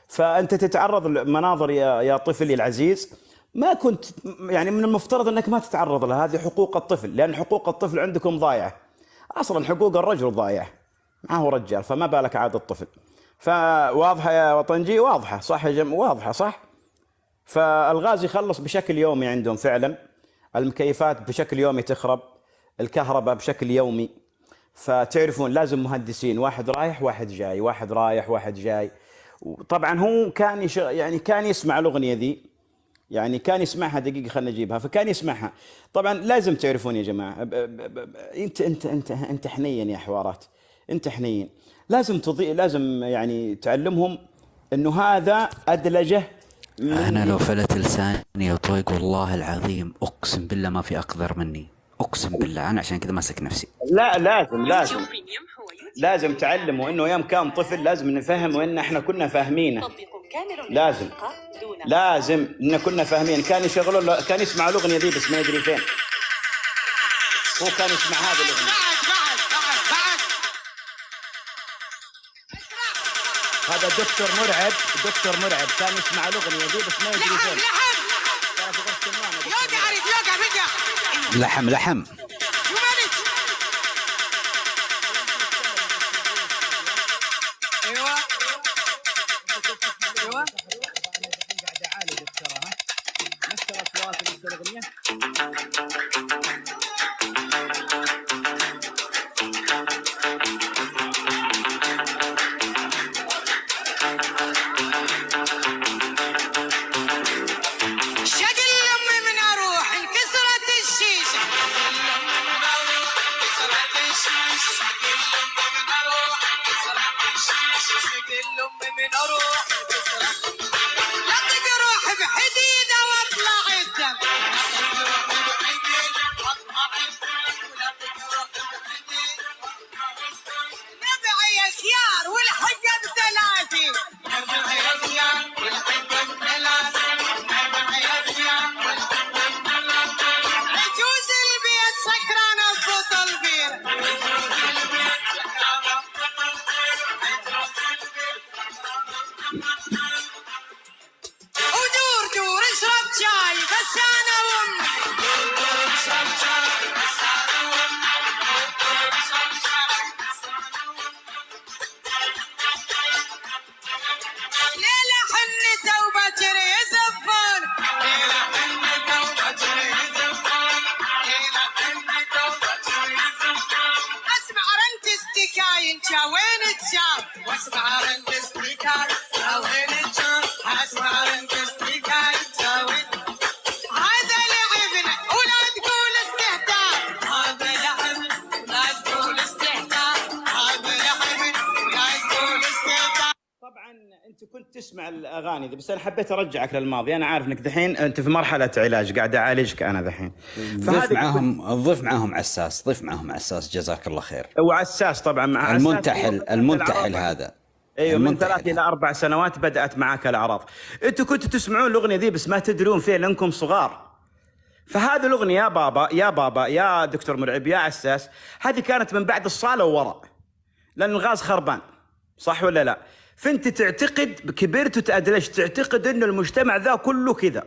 فأنت تتعرض لمناظر يا طفلي العزيز ما كنت يعني من المفترض أنك ما تتعرض لها. هذه حقوق الطفل، لأن حقوق الطفل عندكم ضايعة أصلا، حقوق الرجل ضايعة، معه رجال، فما بالك عاد الطفل. فواضحة يا وطنجي، واضحة صح يا واضحة صح. فالغاز يخلص بشكل يومي عندهم فعلا، المكيفات بشكل يومي تخرب، الكهرباء بشكل يومي. فتعرفون لازم مهندسين، واحد رايح واحد جاي، واحد رايح واحد جاي. وطبعا هو كان يعني كان يسمع الأغنية ذي، يعني كان يسمعها دقيقة خلنا نجيبها، فكان يسمعها. طبعا لازم تعرفون يا جماعة، انت حنين يا حوارات، انت حنين، لازم لازم يعني تعلمهم انه هذا أدلجه. أنا لو فلت لساني يا طويق والله العظيم أقسم بالله ما في أقدر مني، أقسم بالله. أنا عشان كذا ماسك نفسي. لا لازم تعلموا إنه يوم كان طفل لازم نفهمه إن إحنا كنا فاهمينه، لازم إن كنا فاهمين. كان يشغلوا كان يسمع الأغنية دي بس ما يدري فين هو كان يسمع هذه الأغنية. هذا دكتور مرعب كان يسمع الأغنية دي بس ما يدري فين. لحم كنت تسمع الأغاني دي، بس أنا حبيت أرجعك للماضي. أنا عارف إنك دحين أنت في مرحلة علاج، قاعد أعالجك أنا دحين. ضيف معاهم عساس جزاك الله خير. وعساس طبعا مع المنتحل هذا. ايوه من 3 إلى 4 سنوات بدأت معاك الأعراض. أنتوا كنتوا تسمعون الأغنية دي بس ما تدرون فيها لأنكم صغار. فهذه الأغنية يا بابا يا دكتور مرعب يا عساس، هذه كانت من بعد الصالة ووراء، لأن الغاز خربان، صح ولا لا؟ فانت تعتقد كبرت وتأدلجت تعتقد انه المجتمع ذا كله كذا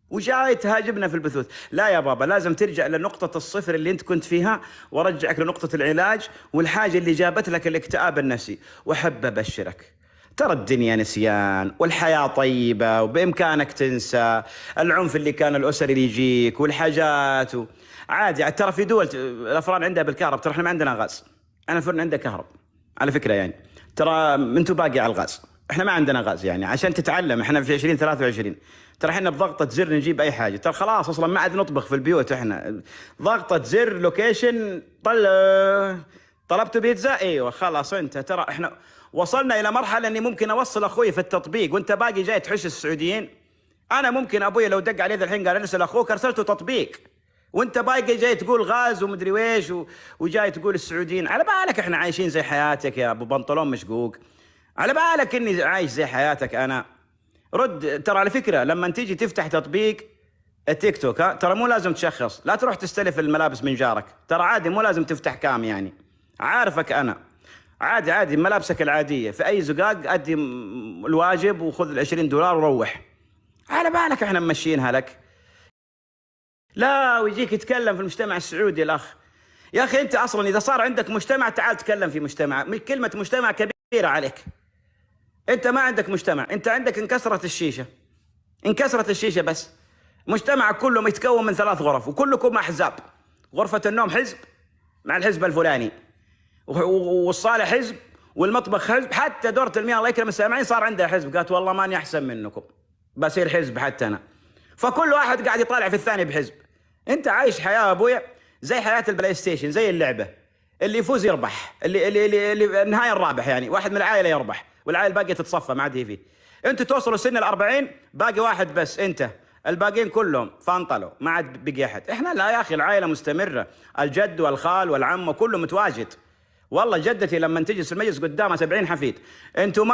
وجاي تهاجمنا في البثوث. لا يا بابا، لازم ترجع لنقطة الصفر اللي انت كنت فيها ورجعك لنقطة العلاج والحاجة اللي جابت لك الاكتئاب النفسي. وحب ابشرك، ترى الدنيا نسيان والحياة طيبة وبإمكانك تنسى العنف اللي كان الأسري اللي يجيك والحاجات عادي. ترى في دول الأفران عندها بالكهرب، ترى احنا ما عندنا غاز، أنا فرن عنده كهرب على فكرة، يعني ترى انتوا باقي على الغاز. احنا ما عندنا غاز يعني عشان تتعلم. احنا في 2023 ترى احنا بضغطة زر نجيب اي حاجة. ترى خلاص اصلا ما عاد نطبخ في البيوت، احنا ضغطة زر لوكيشن طلبت بيتزا، ايوه خلاص. انت ترى احنا وصلنا الى مرحلة اني ممكن اوصل اخوي في التطبيق وانت باقي جاي تحش السعوديين. انا ممكن ابوي لو دق علي الحين قال ارسل اخوك ارسلته تطبيق، وانت باقي جاي تقول غاز ومدري ويش وجاي تقول السعوديين. على بالك احنا عايشين زي حياتك يا ابو بنطلون مشقوق؟ على بالك اني عايش زي حياتك انا؟ رد. ترى على فكره لما تيجي تفتح تطبيق التيك توك ترى مو لازم تشخص، لا تروح تستلف الملابس من جارك، ترى عادي مو لازم تفتح كام يعني. عارفك انا عادي ملابسك العاديه في اي زقاق ادي الواجب وخذ ال$20 وروح. على بالك احنا ممشينها لك؟ لا ويجيك يتكلم في المجتمع السعودي الاخ. يا اخي انت اصلا اذا صار عندك مجتمع تعال تكلم في مجتمع. كلمه مجتمع كبيره عليك. انت ما عندك مجتمع، انت عندك انكسرت الشيشه بس. مجتمعك كله يتكون من 3 غرف وكلكم احزاب. غرفه النوم حزب مع الحزب الفلاني، والصالة حزب، والمطبخ حزب، حتى دورة المياه الله يكرم السامعين صار عندها حزب. قالت والله ماني احسن منكم بصير حزب حتى انا. فكل واحد قاعد يطالع في الثاني بحزب. انت عايش حياه ابويا زي حياه البلاي ستيشن، زي اللعبه اللي يفوز يربح، اللي النهايه الرابح يعني، واحد من العائله يربح والعائله الباقيه تتصفى ما عاد هي فيه. انتوا توصلوا سن ال40 باقي واحد بس انت، الباقيين كلهم فانطلوا ما عاد بقي احد. احنا لا يا اخي العائله مستمره، الجد والخال والعم كله متواجد. والله جدتي لما تجلس في المجلس قدامها 70 حفيد، انتوا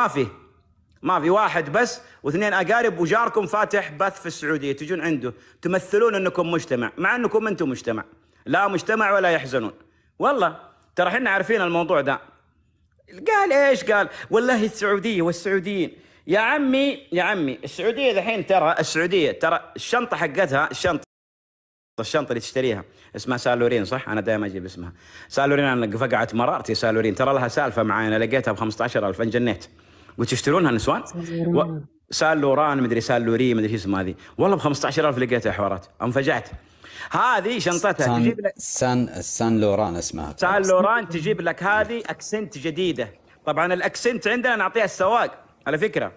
ما في واحد بس و2 اقارب وجاركم فاتح بث في السعوديه تجون عنده تمثلون انكم مجتمع، مع انكم انتم مجتمع، لا مجتمع ولا يحزنون. والله ترى احنا عارفين الموضوع ده. قال ايش؟ قال والله السعوديه والسعوديين. يا عمي السعوديه الحين ترى الشنطه حقتها، الشنطه اللي تشتريها اسمها سالورين صح؟ انا دائما اجيب اسمها سالورين، انا فقعت مرارتي سالورين. ترى لها سالفه معي، انا لقيتها ب15,000 انجنيت. وتشترونها نسوان سالوران مدري سالوري مدري ايش اسمها هذه، والله ب15,000 لقيتها حوارات. انفجعت. هذه شنطتها تجيب لك سان لوران اسمها، سان لوران تجيب لك هذه اكسنت جديده. طبعا الاكسنت عندنا نعطيها السواق على فكره.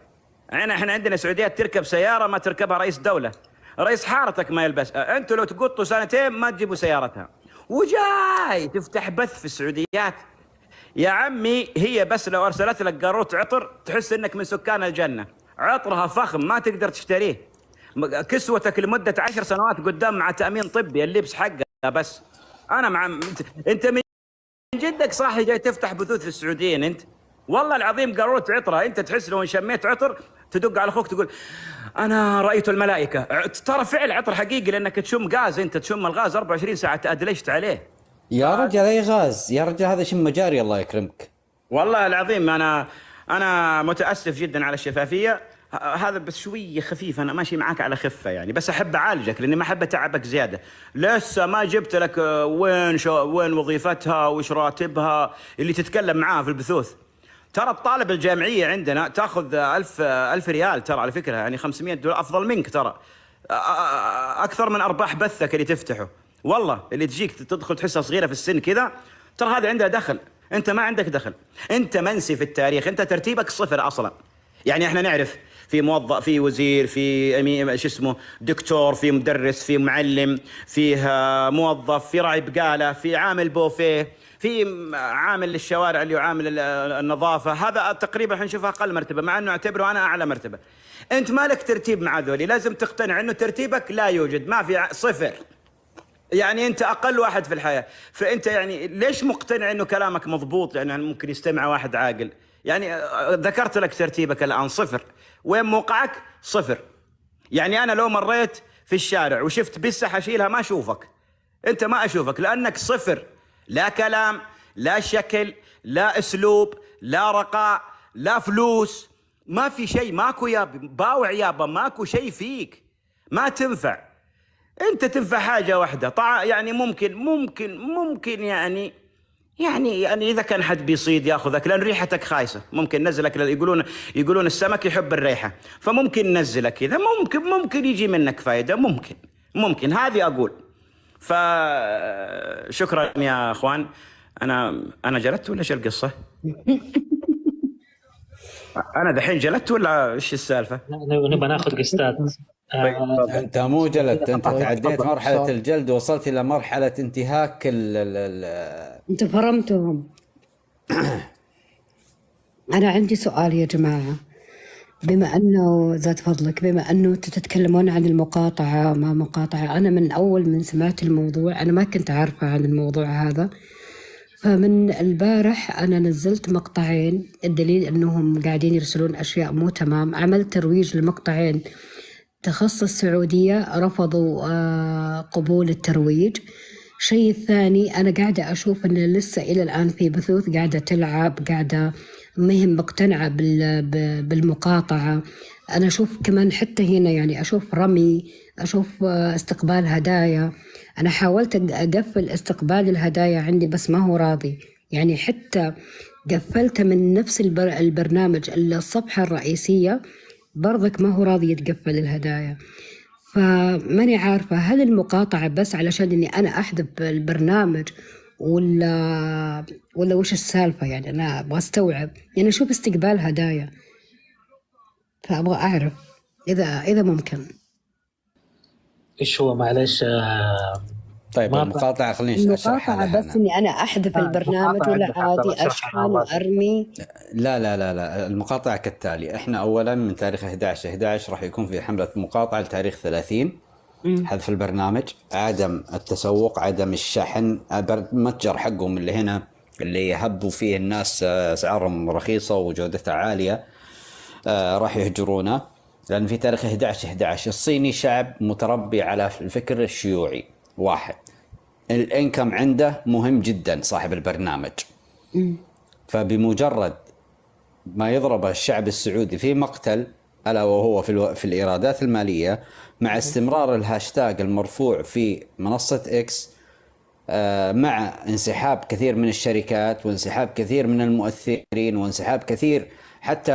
احنا عندنا سعوديات تركب سياره ما تركبها رئيس دوله، رئيس حارتك ما يلبسها. انتوا لو تقطوا 2 سنين ما تجيبوا سيارتها، وجاي تفتح بث في السعوديات. يا عمي هي بس لو ارسلت لك قاروت عطر تحس انك من سكان الجنه. عطرها فخم ما تقدر تشتريه، كسوتك لمده 10 سنوات قدام مع تامين طبي، اللبس حقها بس. انا مع انت من جدك صاحي جاي تفتح بثوث في السعوديين انت؟ والله العظيم قاروت عطره انت تحس لو شميت عطر تدق على اخوك تقول انا رايت الملائكه. ترى فعل عطر حقيقي لانك تشم غاز، انت تشم الغاز 24 ساعه تادلجت عليه. يا رجل اي غاز يا رجل، هذا شم مجاري الله يكرمك. والله العظيم انا متاسف جدا على الشفافيه. هذا بس شويه خفيف، انا ماشي معاك على خفه يعني، بس احب اعالجك لاني ما احب اتعبك زياده. لسه ما جبت لك وين وظيفتها وش راتبها اللي تتكلم معاها في البثوث. ترى الطالب الجامعيه عندنا تاخذ 1000 ريال ترى على فكره، يعني $500 افضل منك ترى، اكثر من ارباح بثك اللي تفتحه. والله اللي تجيك تدخل تحسها صغيره في السن كذا، ترى هذا عندها دخل، انت ما عندك دخل، انت منسي في التاريخ، انت ترتيبك 0 اصلا. يعني احنا نعرف في موظف، في وزير، في شو اسمه دكتور، في مدرس، في معلم، فيه موظف، في راعي بقاله، في عامل بوفيه، في عامل للشوارع اللي يعامل النظافه. هذا تقريبا حنشوفها اقل مرتبه، مع انه اعتبره انا اعلى مرتبه. انت مالك ترتيب مع ذولي، لازم تقتنع انه ترتيبك لا يوجد، ما في 0. يعني انت اقل واحد في الحياه، فانت يعني ليش مقتنع انه كلامك مضبوط؟ يعني ممكن يستمع واحد عاقل. يعني ذكرت لك ترتيبك الان 0، وين موقعك؟ 0. يعني انا لو مريت في الشارع وشفت بسه حشيلها ما اشوفك، انت ما اشوفك لانك 0. لا كلام، لا شكل، لا اسلوب، لا رقاء، لا فلوس، ما في شيء، ماكو يابا، باوع يابا، ماكو شيء فيك، ما تنفع. انت تنفع حاجه واحده، يعني ممكن يعني اذا كان حد بيصيد ياخذك لان ريحتك خايسه، ممكن نزلك. يقولون السمك يحب الريحه، فممكن نزلك كذا، ممكن يجي منك فائده، ممكن هذه اقول. فشكرا يا اخوان. انا جلدت ولا ايش القصه؟ انا دحين جلدت ولا ايش السالفه؟ نبغى ناخذ قستات. انت مو جلدت، انت تعديت تفضل. مرحله صار. الجلد ووصلت الى مرحله انتهاك انتوا فرمتوهم. انا عندي سؤال يا جماعة، بما انه ذات فضلك، بما انه تتكلمون عن المقاطعة ما مقاطعة، انا من اول من سمعت الموضوع انا ما كنت عارفة عن الموضوع هذا، فمن البارح انا نزلت مقطعين، الدليل انهم قاعدين يرسلون اشياء مو تمام، عملت ترويج لمقطعين تخص السعودية رفضوا قبول الترويج. شيء الثاني أنا قاعدة أشوف أن لسه إلى الآن في بثوث قاعدة تلعب، قاعدة مهم مقتنعة بالمقاطعة. أنا أشوف كمان حتى هنا يعني أشوف رمي، أشوف استقبال هدايا. أنا حاولت أقفل استقبال الهدايا عندي بس ما هو راضي، يعني حتى قفلت من نفس البرنامج الصفحة الرئيسية برضك ما هو راضي يتقفل الهدايا. فماني عارفة هل المقاطعة بس علشان إني أنا أحذف البرنامج ولا وش السالفة؟ يعني أنا أبغى أستوعب، يعني أشوف استقبال هدايا، فأبغى أعرف إذا ممكن. ايش هو معلش؟ طيب المقاطعة خليني اشرحها المقاطعة لها بس إني أنا أحذف البرنامج ولا عادي أشحن وأرمي؟ لا المقاطعة كالتالي. احنا اولا من تاريخ 11/11 راح يكون في حملة مقاطعة لتاريخ 30. حذف البرنامج، عدم التسوق، عدم الشحن، المتجر حقهم اللي هنا اللي يهبوا فيه الناس اسعارهم رخيصة وجودتها عالية راح يهجرونه، لأن في تاريخ 11/11 الصيني شعب متربي على الفكر الشيوعي. واحد، الانكم عنده مهم جدا صاحب البرنامج، فبمجرد ما يضرب الشعب السعودي في مقتل ألا وهو في الإيرادات المالية، مع استمرار الهاشتاج المرفوع في منصة إكس، مع انسحاب كثير من الشركات وانسحاب كثير من المؤثرين وانسحاب كثير حتى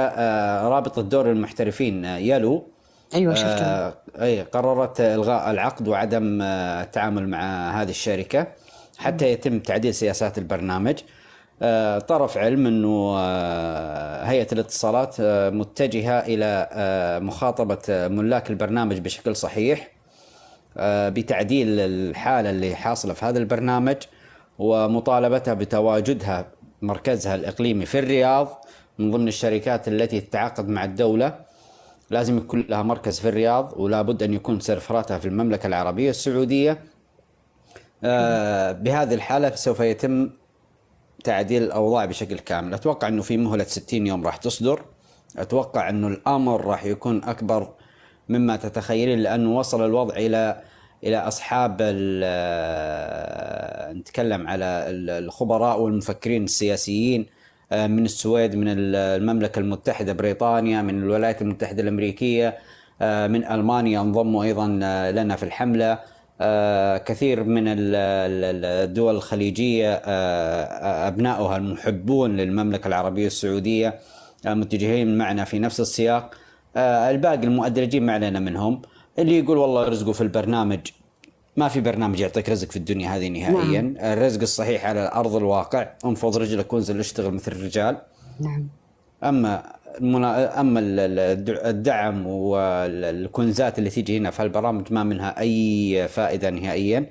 رابط الدور المحترفين يلو، أيوة شفته. أي قررت إلغاء العقد وعدم التعامل مع هذه الشركة حتى يتم تعديل سياسات البرنامج. طرف علم أنه هيئة الاتصالات متجهة إلى مخاطبة ملاك البرنامج بشكل صحيح بتعديل الحالة اللي حاصلة في هذا البرنامج، ومطالبتها بتواجدها مركزها الإقليمي في الرياض من ضمن الشركات التي تتعاقد مع الدولة. لازم يكون لها مركز في الرياض، ولا بد أن يكون سيرفراتها في المملكة العربية السعودية. بهذه الحالة سوف يتم تعديل الأوضاع بشكل كامل. أتوقع أنه في مهلة 60 يوم راح تصدر. أتوقع أنه الأمر راح يكون أكبر مما تتخيلين، لأنه وصل الوضع إلى أصحاب نتكلم على الخبراء والمفكرين السياسيين من السويد، من المملكة المتحدة بريطانيا، من الولايات المتحدة الأمريكية، من ألمانيا انضموا أيضا لنا في الحملة، كثير من الدول الخليجية أبنائها المحبون للمملكة العربية السعودية متجهين معنا في نفس السياق. الباقي المؤدلجين ما علينا منهم، اللي يقول والله رزقه في البرنامج. ما في برنامج يعطيك رزق في الدنيا هذه نهائيا. نعم. الرزق الصحيح على أرض الواقع، انفض رجلك وانزل اشتغل مثل الرجال. نعم. أما الدعم والكنزات اللي تيجي هنا في هالبرامج ما منها أي فائدة نهائيا.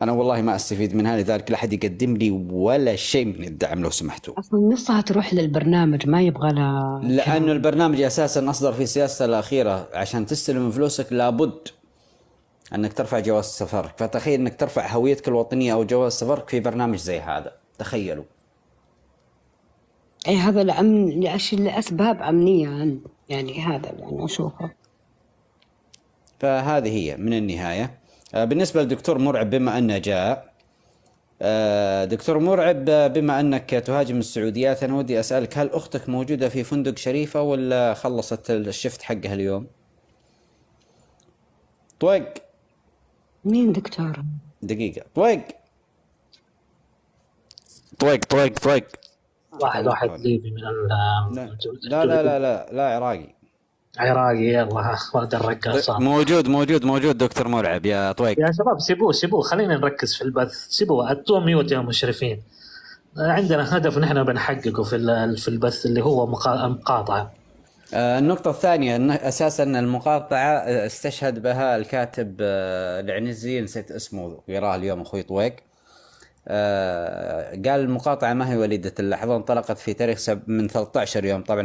أنا والله ما أستفيد منها، لذلك لا أحد يقدم لي ولا شيء من الدعم لو سمحتوا. أصلا نصها تروح للبرنامج، ما يبغى لها، لأنه البرنامج أساسا أصدر في سياسته الأخيرة عشان تستلم فلوسك لابد أنك ترفع جواز سفرك. فتخيل أنك ترفع هويتك الوطنية أو جواز سفرك في برنامج زي هذا، تخيلوا. أي هذا لأمن، لأسباب أمنية يعني هذا اللي أنا أشوفه. فهذه هي من النهاية. بالنسبة لدكتور مرعب، بما أنه جاء دكتور مرعب، بما أنك تهاجم السعوديات، أنا ودي أسألك، هل أختك موجودة في فندق شريفة ولا خلصت الشفت حقها اليوم؟ طويق. مين دكتور؟ دقيقة. طويق. واحد ليبي من لا عراقي. يلا ولد الرقاصة موجود دكتور مرعب يا طويق. يا شباب سيبوه خلينا نركز في البث. سيبوه أتوا ميوت يا مشرفين. عندنا هدف نحن بنحققه في البث اللي هو مقاطعة. النقطة الثانية أن أساسا المقاطعة استشهد بها الكاتب العنزي، نسيت اسمه، قراه اليوم أخوي طويق. قال المقاطعة ما هي وليدة اللحظة، انطلقت في تاريخ من 13 يوم. طبعا